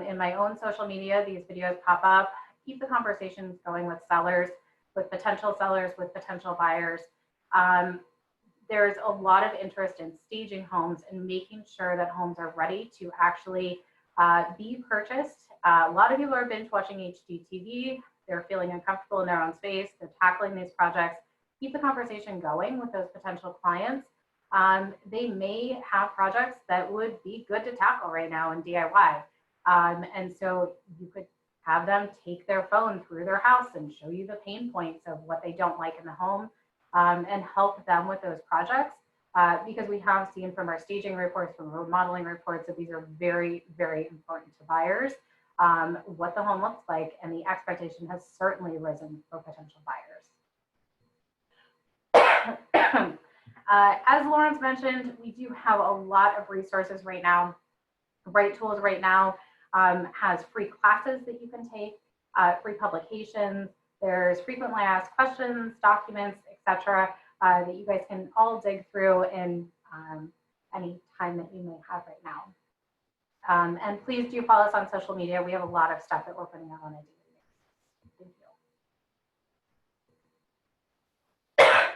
in my own social media, these videos pop up, keep the conversations going with sellers, with potential buyers. There's a lot of interest in staging homes and making sure that homes are ready to actually be purchased. A lot of people are binge watching HGTV. They're feeling uncomfortable in their own space. They're tackling these projects. Keep the conversation going with those potential clients. They may have projects that would be good to tackle right now in DIY. And so you could have them take their phone through their house and show you the pain points of what they don't like in the home, and help them with those projects. Because we have seen from our staging reports, from remodeling reports, that these are very, very important to buyers. What the home looks like, and the expectation has certainly risen for potential buyers. As Lawrence mentioned, we do have a lot of resources right now. Right Tools right now has free classes that you can take, free publications. There's frequently asked questions, documents, etc., that you guys can all dig through in any time that you may have right now. And please do follow us on social media. We have a lot of stuff that we're putting out on a daily basis. Thank you.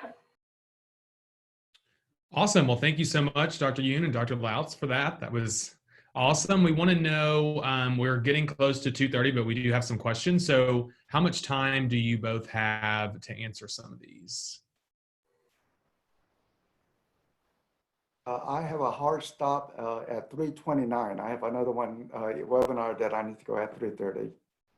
Awesome. Well, thank you so much, Dr. Yoon and Dr. Lautz, for that. That was awesome. We want to know, we're getting close to 2:30, but we do have some questions. So how much time do you both have to answer some of these? I have a hard stop at 3:29. I have another one webinar that I need to go at 3:30.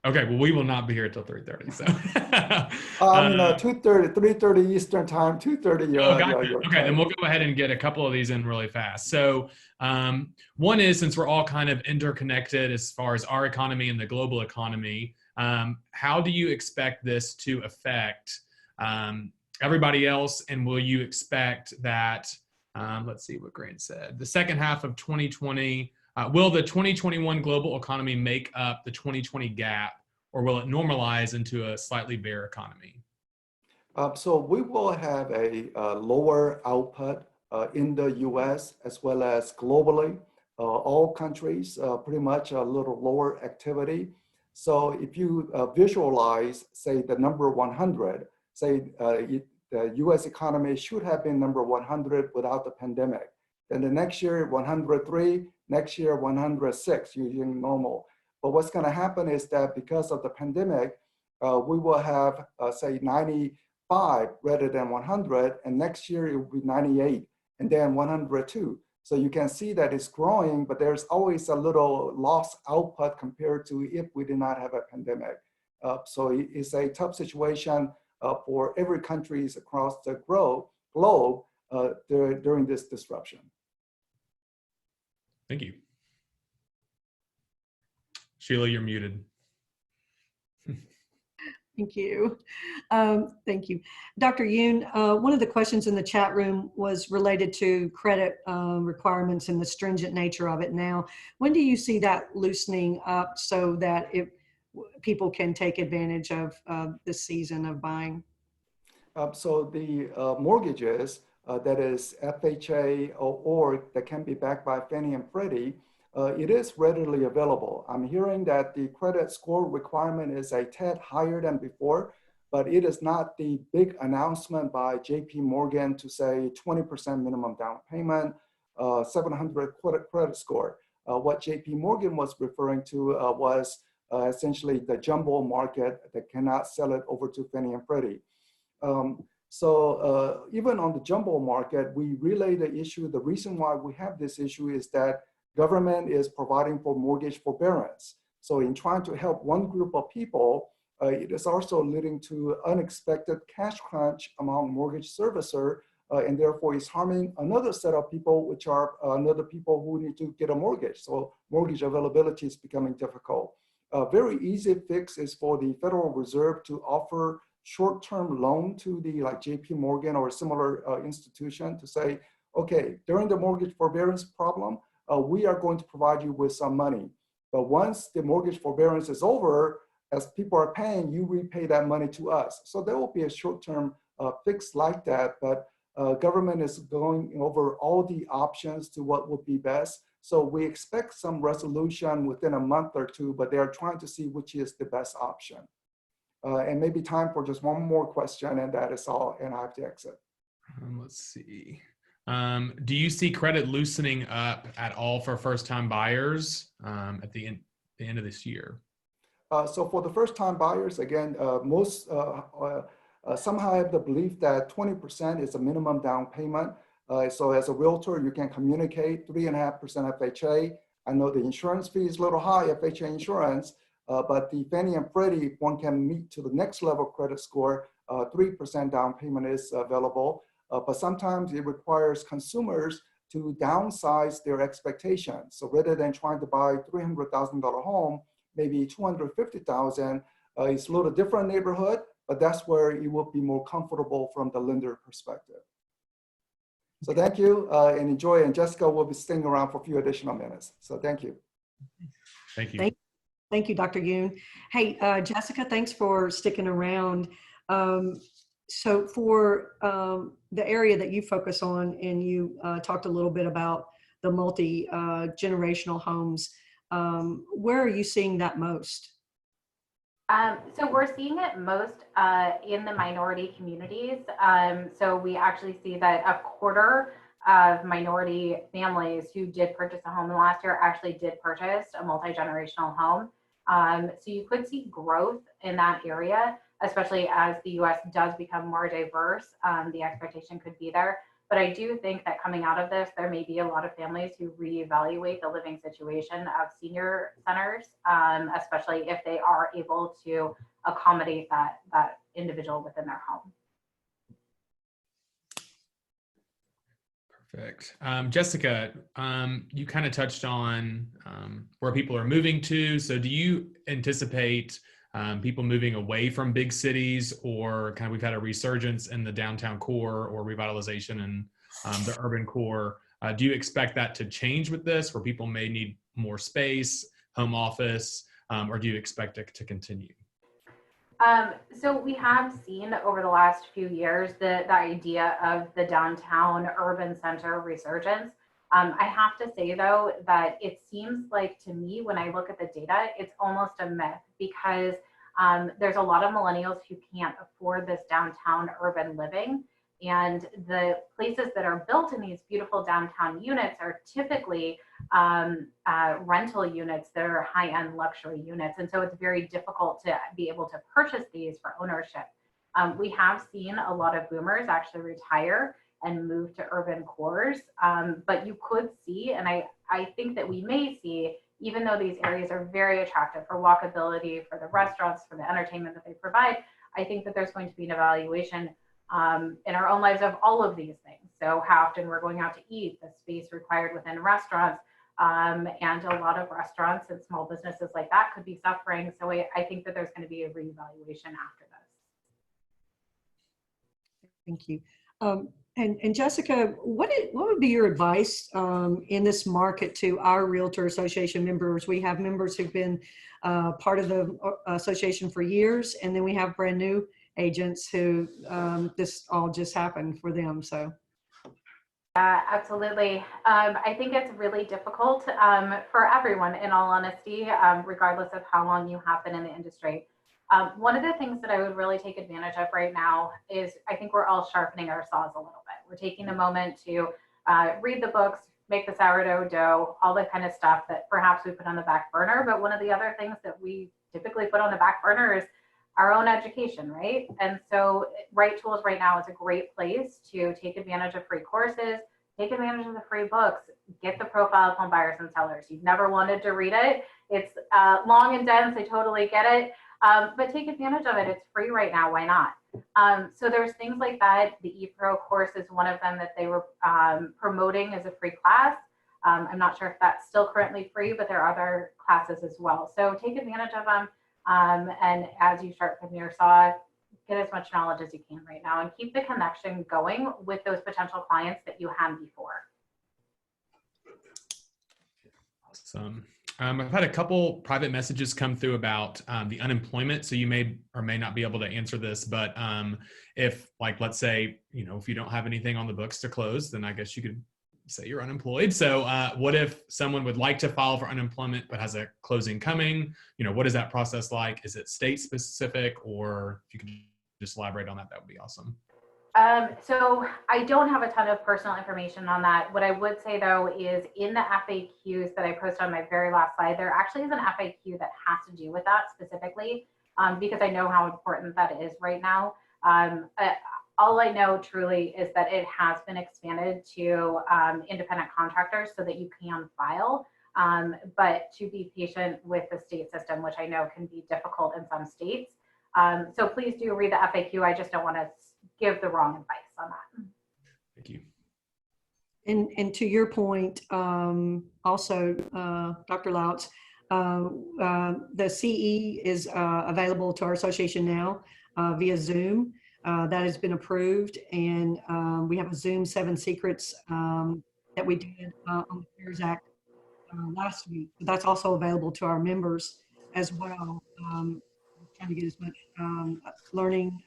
Okay, well, we will not be here until 3:30. So, 2:30, 3:30 Eastern time, 2:30. Gotcha. Your Okay, time. then we'll go ahead and get a couple of these in really fast. So, one is, since we're all kind of interconnected as far as our economy and the global economy, how do you expect this to affect everybody else? And will you expect that? Let's see what Grant said. The second half of 2020, will the 2021 global economy make up the 2020 gap, or will it normalize into a slightly bare economy? So we will have a lower output in the US as well as globally. All countries pretty much a little lower activity. So if you visualize, say, the number 100, say the US economy should have been number 100 without the pandemic. Then the next year, 103, next year, 106, using normal. But what's going to happen is that because of the pandemic, we will have, say, 95 rather than 100, and next year it will be 98, and then 102. So you can see that it's growing, but there's always a little lost output compared to if we did not have a pandemic. So it's a tough situation for every countries across the globe during this disruption. Thank you. Sheila, you're muted. Thank you. Thank you. Dr. Yoon, one of the questions in the chat room was related to credit requirements and the stringent nature of it now. When do you see that loosening up so that people can take advantage of this season of buying? So the mortgages, that is FHA or that can be backed by Fannie and Freddie, it is readily available. I'm hearing that the credit score requirement is a tad higher than before, but it is not the big announcement by JP Morgan to say 20% minimum down payment, 700 credit score. What JP Morgan was referring to was essentially the jumbo market that cannot sell it over to Fannie and Freddie. So even on the jumbo market, we relay the issue. The reason why we have this issue is that government is providing for mortgage forbearance. So in trying to help one group of people, it is also leading to unexpected cash crunch among mortgage servicer, and therefore is harming another set of people, which are another people who need to get a mortgage. So mortgage availability is becoming difficult. A very easy fix is for the Federal Reserve to offer short-term loan to the like JP Morgan or similar institution to say, okay, during the mortgage forbearance problem, we are going to provide you with some money. But once the mortgage forbearance is over, as people are paying, you repay that money to us. So there will be a short-term fix like that, but government is going over all the options to what would be best. So we expect some resolution within a month or two, but they are trying to see which is the best option. And maybe time for just one more question, and that is all, and I have to exit. Let's see. Do you see credit loosening up at all for first-time buyers at the end of this year? So for the first-time buyers, again, most somehow have the belief that 20% is a minimum down payment. So as a realtor, you can communicate 3.5% FHA. I know the insurance fee is a little high, FHA insurance, but the Fannie and Freddie, if one can meet to the next level credit score, 3% down payment is available. But sometimes it requires consumers to downsize their expectations. So rather than trying to buy $300,000 home, maybe $250,000 is a little different neighborhood, but that's where it will be more comfortable from the lender perspective. So thank you and enjoy. And Jessica will be staying around for a few additional minutes. So thank you. Thank you. Thank you, Dr. Yoon. Hey, Jessica, thanks for sticking around. So for the area that you focus on, and you talked a little bit about the multi-generational homes, where are you seeing that most? So we're seeing it most in the minority communities. So we actually see that a quarter of minority families who did purchase a home in the last year actually did purchase a multi-generational home. So you could see growth in that area, especially as the US does become more diverse. The expectation could be there. But I do think that coming out of this, there may be a lot of families who reevaluate the living situation of senior centers, especially if they are able to accommodate that individual within their home. Perfect. Jessica, you kind of touched on where people are moving to. So do you anticipate people moving away from big cities, or kind of we've had a resurgence in the downtown core or revitalization in the urban core? Do you expect that to change with this, where people may need more space, home office, or do you expect it to continue? So we have seen over the last few years the idea of the downtown urban center resurgence. I have to say, though, that it seems like to me, when I look at the data, it's almost a myth, because there's a lot of millennials who can't afford this downtown urban living. And the places that are built in these beautiful downtown units are typically rental units that are high-end luxury units. And so it's very difficult to be able to purchase these for ownership. We have seen a lot of boomers actually retire and move to urban cores. But you could see, and I think that we may see, even though these areas are very attractive for walkability, for the restaurants, for the entertainment that they provide, I think that there's going to be an evaluation in our own lives of all of these things. So how often we're going out to eat, the space required within restaurants, and a lot of restaurants and small businesses like that could be suffering. So I think that there's going to be a reevaluation after this. Thank you. And Jessica, what would be your advice in this market to our Realtor Association members? We have members who've been part of the association for years, and then we have brand new agents who this all just happened for them. So. Absolutely. I think it's really difficult for everyone, in all honesty, regardless of how long you have been in the industry. One of the things that I would really take advantage of right now is I think we're all sharpening our saws a little bit. We're taking a moment to read the books, make the sourdough dough, all the kind of stuff that perhaps we put on the back burner. But one of the other things that we typically put on the back burner is our own education, right? And so Right Tools right now is a great place to take advantage of free courses, take advantage of the free books, get the profile of home buyers and sellers. You've never wanted to read it. It's long and dense, I totally get it. But take advantage of it. It's free right now, why not? So there's things like that. The ePro course is one of them that they were promoting as a free class. I'm not sure if that's still currently free, but there are other classes as well. So take advantage of them. And as you start from your saw, get as much knowledge as you can right now and keep the connection going with those potential clients that you had before. Awesome. I've had a couple private messages come through about the unemployment. So you may or may not be able to answer this, but if, like, let's say, if you don't have anything on the books to close, then I guess you could say you're unemployed. So what if someone would like to file for unemployment but has a closing coming? What is that process like? Is it state specific, or if you could just elaborate on that, that would be awesome. So I don't have a ton of personal information on that. What I would say though is in the FAQs that I posted on my very last slide, there actually is an FAQ that has to do with that specifically, because I know how important that is right now. All I know truly is that it has been expanded to independent contractors so that you can file, but to be patient with the state system, which I know can be difficult in some states. So please do read the FAQ. I just don't want to give the wrong advice on that. Thank you. And to your point, also, Dr. Lautz, the CE is available to our association now via Zoom. That has been approved, and we have a Zoom 7 Secrets that we did on the CARES Act last week. That's also available to our members as well. Trying to get as much learning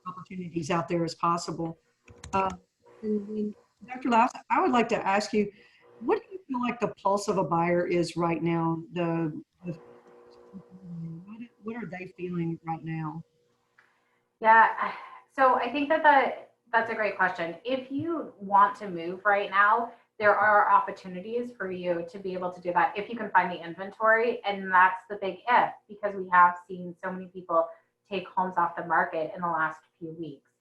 opportunities out there as possible. And Dr. Lautz, I would like to ask you, what do you feel like the pulse of a buyer is right now? What are they feeling right now? Yeah, so I think that's a great question. If you want to move right now, there are opportunities for you to be able to do that if you can find the inventory. And that's the big if, because we have seen so many people take homes off the market in the last few weeks.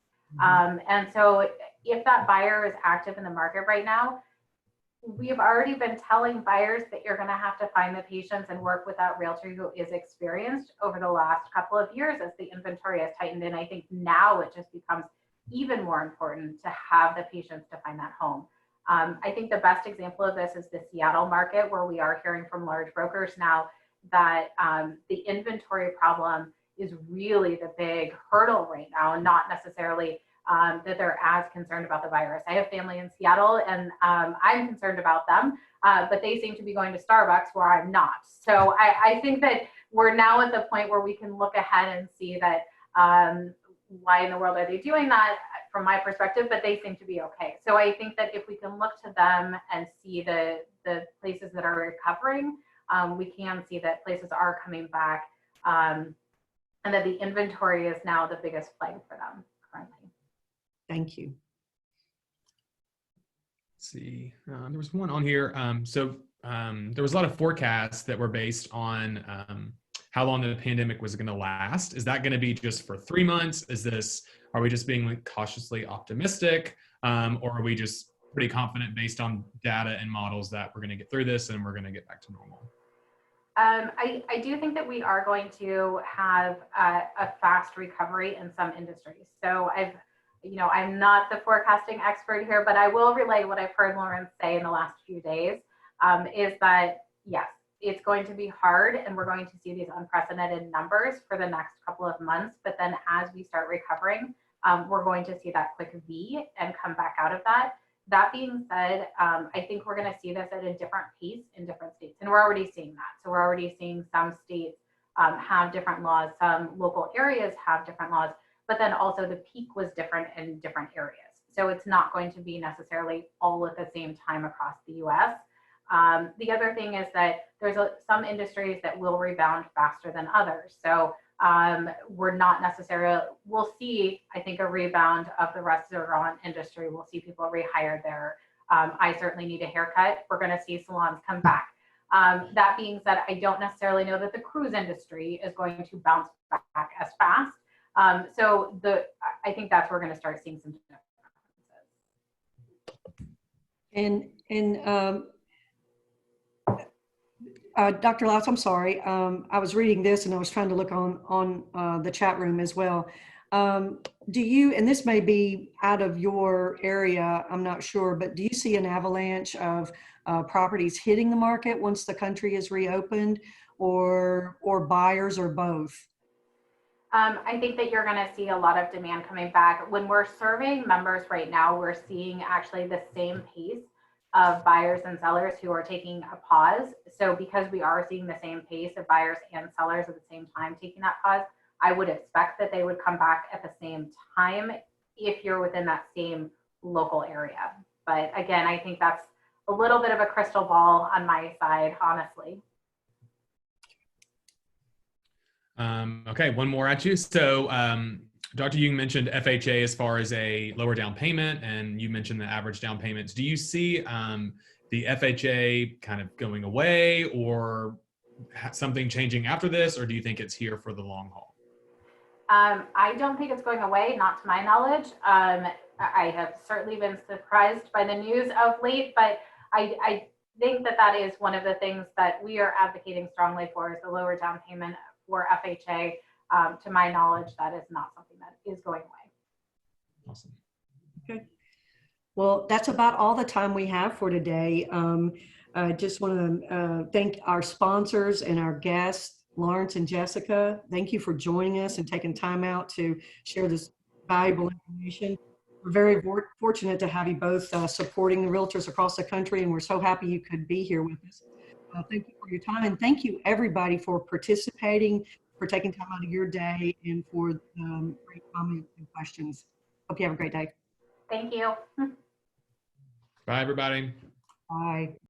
And so if that buyer is active in the market right now, we've already been telling buyers that you're going to have to find the patience and work with that realtor who is experienced over the last couple of years as the inventory has tightened. And I think now it just becomes even more important to have the patience to find that home. I think the best example of this is the Seattle market, where we are hearing from large brokers now that the inventory problem is really the big hurdle right now, not necessarily that they're as concerned about the virus. I have family in Seattle, and I'm concerned about them, but they seem to be going to Starbucks where I'm not. So I think that we're now at the point where we can look ahead and see that why in the world are they doing that from my perspective, but they seem to be okay. So I think that if we can look to them and see the places that are recovering, we can see that places are coming back, and that the inventory is now the biggest plague for them currently. Thank you. Let's see, there was one on here. There was a lot of forecasts that were based on how long the pandemic was going to last. Is that going to be just for 3 months? Are we just being cautiously optimistic? Or are we just pretty confident based on data and models that we're going to get through this and we're going to get back to normal? I do think that we are going to have a fast recovery in some industries. So I'm not the forecasting expert here, but I will relay what I've heard Lauren say in the last few days, is that, yes, it's going to be hard and we're going to see these unprecedented numbers for the next couple of months. But then as we start recovering, we're going to see that quick V and come back out of that. That being said, I think we're going to see this at a different pace in different states. And we're already seeing that. So we're already seeing some states have different laws. Some local areas have different laws, but then also the peak was different in different areas. So it's not going to be necessarily all at the same time across the US. The other thing is that there's some industries that will rebound faster than others. So we're not necessarily, we'll see, I think, a rebound of the restaurant industry. We'll see people rehire there. I certainly need a haircut. We're going to see salons come back. That being said, I don't necessarily know that the cruise industry is going to bounce back as fast. So I think that's where we're going to start seeing some differences. Dr. Lautz, I'm sorry. I was reading this and I was trying to look on the chat room as well. Do you, and this may be out of your area, I'm not sure, but do you see an avalanche of properties hitting the market once the country is reopened, or buyers, or both? I think that you're going to see a lot of demand coming back. When we're surveying members right now, we're seeing actually the same pace of buyers and sellers who are taking a pause. So because we are seeing the same pace of buyers and sellers at the same time taking that pause, I would expect that they would come back at the same time if you're within that same local area. But again, I think that's a little bit of a crystal ball on my side, honestly. Okay, one more at you. So Dr. Yung mentioned FHA as far as a lower down payment, and you mentioned the average down payments. Do you see the FHA kind of going away, or something changing after this, or do you think it's here for the long haul? I don't think it's going away, not to my knowledge. I have certainly been surprised by the news of late, but I think that that is one of the things that we are advocating strongly for, is the lower down payment for FHA. To my knowledge, that is not something that is going away. Awesome. Okay. Well, that's about all the time we have for today. I just want to thank our sponsors and our guests, Lawrence and Jessica. Thank you for joining us and taking time out to share this valuable information. We're very fortunate to have you both supporting the realtors across the country, and we're so happy you could be here with us. Thank you for your time, and thank you everybody for participating, for taking time out of your day, and for great comments and questions. Hope you have a great day. Thank you. Bye, everybody. Bye.